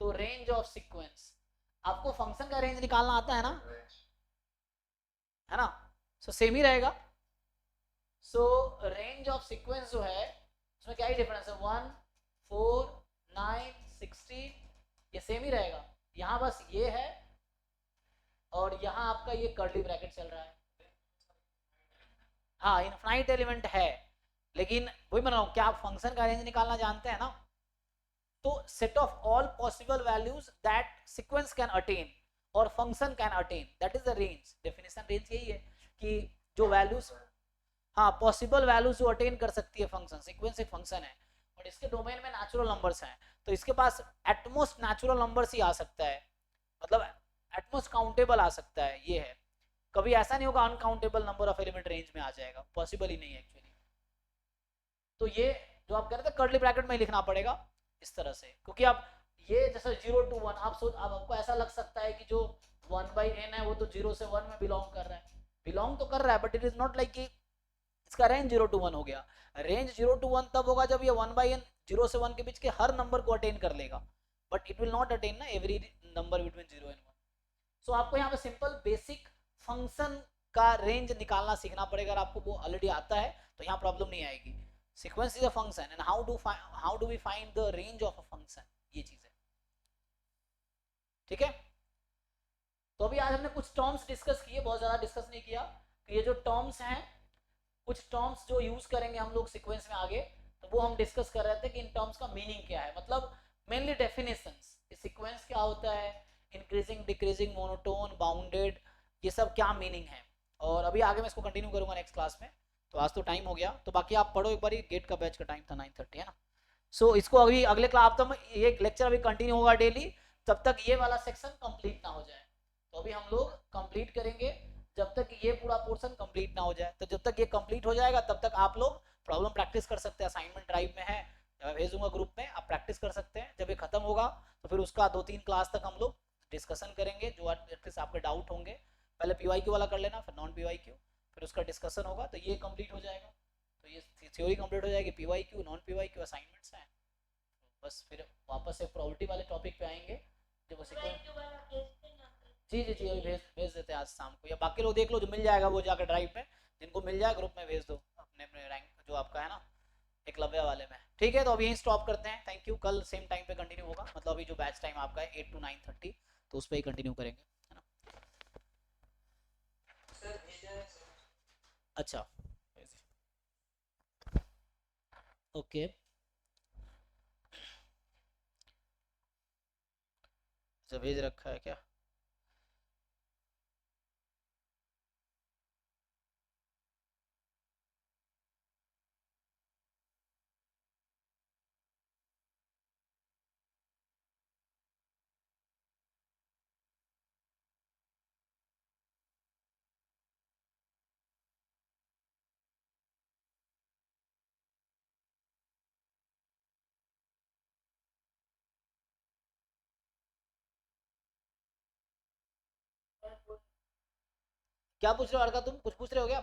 S1: तो रेंज ऑफ सीक्वेंस, आपको फंक्शन का रेंज निकालना आता है ना, है ना, सो सेम ही रहेगा, सो रेंज ऑफ सीक्वेंस जो है उसमें क्या ही डिफरेंस है, 1, 4, 9, 16, ये सेम ही रहेगा, यहाँ बस ये है और यहाँ आपका ये कर्ली ब्रैकेट चल रहा है, हाँ इनफाइनाइट एलिमेंट है, लेकिन वही बना रहा हूँ, क्या आप फंक्शन का रेंज निकालना जानते हैं ना, तो set of all possible values that sequence can attain और function can attain, that is the range, definition range यही है कि जो वैल्यूज, हाँ पॉसिबल वैल्यूज जो अटेन कर सकती है फंक्शन, सीक्वेंस एक फंक्शन है और इसके डोमेन में नेचुरल नंबर्स हैं, तो इसके पास एटमोस्ट नेचुरल नंबर्स ही आ सकता है, मतलब एटमोस्ट काउंटेबल आ सकता है, ये है, कभी ऐसा नहीं होगा uncountable number of element range में आ जाएगा, पॉसिबल ही नहीं है एक्चुअली, तो ये जो आप कह रहे थे कर्ली ब्रैकेट में लिखना पड़ेगा इस तरह से, क्योंकि आप ये जैसे 0 to 1 आप सोच, आपको ऐसा लग सकता है कि जो 1/n है वो तो 0 से 1 में बिलोंग कर रहा है, बिलोंग तो कर रहा है, but it is not like कि इसका रेंज 0 to 1 हो गया, रेंज 0 to 1 तब होगा जब ये 1/n 0 से 1 के बीच के हर नंबर को अटेन कर लेगा, but it will not attain ना एवरी नंबर बिटवीन 0 and 1, सो आपको यहाँ पे सिंपल बेसिक फंक्शन का रेंज निकालना सीखना पड़ेगा, अगर आपको वो ऑलरेडी आता है तो यहाँ प्रॉब्लम नहीं आएगी, sequence is a function and how do we find the range of a function, ये चीज है, ठीक है। तो अभी आज हमने कुछ टर्म्स डिस्कस किए, बहुत ज्यादा डिस्कस नहीं किया, तो ये जो टर्म्स हैं, कुछ टर्म्स जो यूज करेंगे हम लोग सीक्वेंस में आगे, तो वो हम डिस्कस कर रहे थे कि इन टर्म्स का मीनिंग क्या है, मतलब मेनली डेफिनेशंस, सीक्वेंस क्या होता है, इंक्रीजिंग डिक्रीजिंग मोनोटोन बाउंडेड, ये सब क्या मीनिंग है। और अभी आगे मैं इसको कंटिन्यू करूंगा नेक्स्ट क्लास में। तो आज तो टाइम हो गया, तो बाकी आप पढ़ो एक बार, गेट का बैच का टाइम था 9:30 है ना। सो इसको अभी अगले क्लास तक ये लेक्चर अभी कंटिन्यू होगा डेली, तब तक ये वाला सेक्शन कंप्लीट ना हो जाए। तो अभी हम लोग कंप्लीट करेंगे जब तक ये पूरा पोर्शन कंप्लीट ना हो जाए। तो जब तक ये कंप्लीट हो जाएगा तब तक आप लोग प्रॉब्लम प्रैक्टिस कर सकते हैं, असाइनमेंट ड्राइव में है, मैं भेज दूंगा ग्रुप में, आप प्रैक्टिस कर सकते हैं। जब ये खत्म होगा तो फिर उसका 2-3 क्लास तक हम लोग डिस्कशन करेंगे, जो एटलीस्ट आपके डाउट होंगे। पहले पीवाईक्यू वाला कर लेना, फिर नॉन पीवाईक्यू, फिर उसका डिस्कशन होगा, तो ये कंप्लीट हो जाएगा। तो ये थ्योरी कंप्लीट हो जाएगी, पीवाईक्यू नॉन पीवाईक्यू असाइनमेंट्स हैं। बस फिर वापस से प्रॉपर्टी वाले टॉपिक पे आएंगे जब उसी को। जी जी जी, अभी भेज भेज देते हैं आज शाम को, या बाकी लोग देख लो, जो मिल जाएगा वो जाकर ड्राइव में, जिनको मिल जाए ग्रुप में भेज दो अपने अपने रैंक जो आपका है ना एकलव्य वाले में। ठीक है, तो अभी यहीं स्टॉप करते हैं। थैंक यू, कल सेम टाइम पे कंटिन्यू होगा, मतलब अभी जो बैच टाइम आपका है 8 to 9:30, तो उस पर ही कंटिन्यू करेंगे, है ना। अच्छा ओके, अच्छा भेज रखा है क्या। क्या पूछ रहे हो अर्का, तुम कुछ पूछ रहे हो क्या।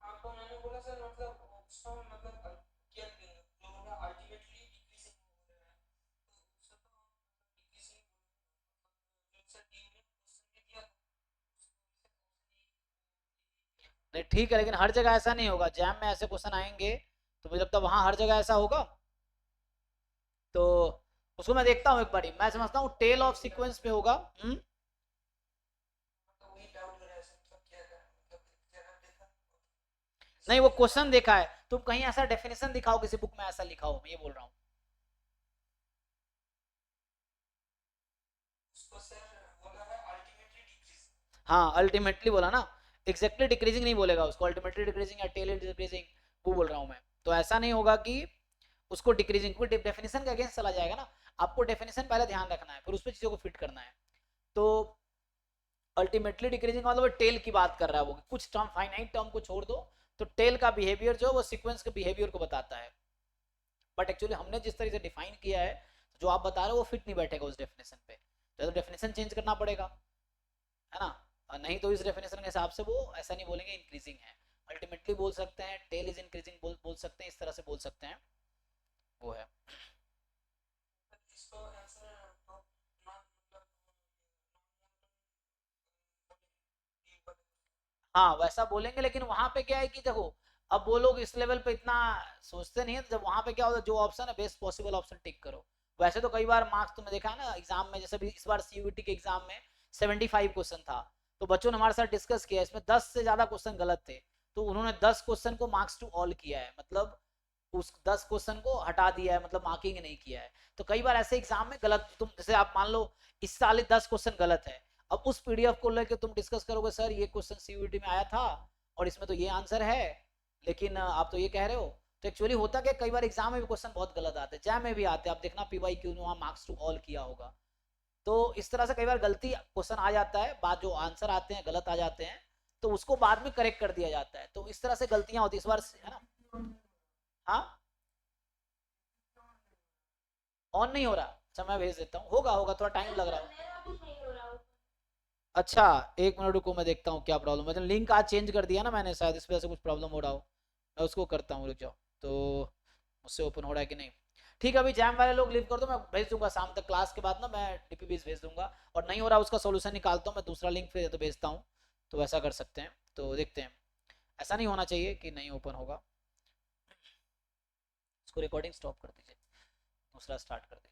S2: आपको मैंने बोला सर, मतलब उसका मतलब क्या जो होगा अल्टीमेटली डिक्रीजिंग हो रहा है, तो उसका तो डिक्रीजिंग जो सर टीम ने क्वेश्चन में दिया
S1: नहीं ठीक है, लेकिन हर जगह ऐसा नहीं होगा, जैम में ऐसे क्वेश्चन आएंगे तो मुझे लगता है वहां हर जगह ऐसा होगा। तो उसको मैं देखता हूँ एक बारी, मैं समझता हूँ टेल ऑफ सीक्वेंस पे होगा।
S2: तो वही डाउट हो रहा है सर, मतलब क्या करें, मतलब जगह देखा
S1: नहीं वो क्वेश्चन देखा है, तुम कहीं ऐसा डेफिनेशन दिखाओ किसी बुक में ऐसा लिखा हो, मैं ये बोल रहा हूँ।
S2: उसको सर बोला है अल्टीमेटली डिक्रीज।
S1: हाँ अल्टीमेटली बोला ना, एग्जैक्टली डिक्रीजिंग नहीं बोलेगा उसको, अल्टीमेटली डिक्रीजिंग या टेल डिक्रीजिंग, वो बोल रहा हूँ मैं। तो ऐसा नहीं होगा कि उसको डिक्रीजिंग, क्योंकि डेफिनेशन के अगेंस्ट चला जाएगा ना। आपको डेफिनेशन पहले ध्यान रखना है, फिर उस पर चीजों को फिट करना है। तो अल्टीमेटली डिक्रीजिंग का मतलब टेल की बात कर रहा है वो, कुछ टर्म फाइनाइट टर्म को छोड़ दो, तो टेल का बिहेवियर जो वो सीक्वेंस के बिहेवियर को बताता है। बट एक्चुअली हमने जिस तरीके से डिफाइन किया है, जो आप बता रहे हो वो फिट नहीं बैठेगा उस डेफिनेशन पे, तो डेफिनेशन चेंज करना पड़ेगा, है ना। और नहीं तो इस डेफिनेशन के हिसाब से वो ऐसा नहीं बोलेंगे इंक्रीजिंग है, अल्टीमेटली बोल सकते हैं, टेल इज इंक्रीजिंग बोल सकते हैं, इस तरह से बोल सकते हैं, वो है।
S2: इसको आंसर तो नॉन मतलब
S1: हाँ वैसा बोलेंगे, लेकिन वहां पे क्या है कि देखो, अब वो लोग इस लेवल पे इतना सोचते नहीं है, तो जब वहां पे क्या होता है, जो ऑप्शन है बेस्ट पॉसिबल ऑप्शन टिक करो। वैसे तो कई बार मार्क्स तुमने देखा है ना एग्जाम में, जैसे भी इस बार सीयूईटी के एग्जाम में 75 क्वेश्चन था, तो बच्चों ने हमारे साथ डिस्कस किया, इसमें 10 से ज्यादा क्वेश्चन गलत थे, तो उन्होंने 10 क्वेश्चन को मार्क्स टू ऑल किया है, मतलब उस 10 क्वेश्चन को हटा दिया है, मतलब मार्किंग नहीं किया है। तो कई बार ऐसे एग्जाम में गलत, तुम जैसे आप मान लो इस साल 10 क्वेश्चन गलत है, अब उस पीडीएफ को लेकर तुम डिस्कस करोगे, सर ये क्वेश्चन सीयूईटी में आया था और इसमें तो ये आंसर है, लेकिन आप तो ये कह रहे हो। तो एक्चुअली होता क्या, कई बार एग्जाम में भी क्वेश्चन बहुत गलत आते हैं, जैम में भी आते हैं, आप देखना पीवाई क्यू वहां मार्क्स टू ऑल किया होगा। तो इस तरह से कई बार गलती क्वेश्चन आ जाता है, बाद जो आंसर आते हैं गलत आ जाते हैं, तो उसको बाद में करेक्ट कर दिया जाता है, तो इस तरह से गलतियां होती है इस बार, है ना। हाँ ऑन नहीं हो रहा, अच्छा मैं भेज देता हूँ, होगा होगा, थोड़ा टाइम लग रहा है। अच्छा एक मिनट रुको, मैं देखता हूँ क्या प्रॉब्लम है, लिंक आज चेंज कर दिया ना मैंने, शायद इस वजह से कुछ प्रॉब्लम हो रहा हो, मैं उसको करता हूँ, रुक जाओ। तो मुझसे ओपन हो रहा है कि नहीं। ठीक है, अभी जैम वाले लोग लीव कर दो, मैं भेज दूंगा शाम तक क्लास के बाद ना, मैं डीपीबीस भेज दूंगा, और नहीं हो रहा उसका सोल्यूशन निकालता हूँ मैं, दूसरा लिंक फिर तो भेजता हूँ। तो वैसा कर सकते हैं, तो देखते हैं, ऐसा नहीं होना चाहिए कि नहीं ओपन होगा। इसको रिकॉर्डिंग स्टॉप कर दीजिए, दूसरा स्टार्ट कर दीजिए।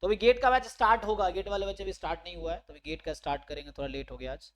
S1: तो अभी गेट का बैच स्टार्ट होगा, गेट वाले बच्चे भी स्टार्ट नहीं हुआ है, तो अभी गेट का स्टार्ट करेंगे, थोड़ा लेट हो गया आज।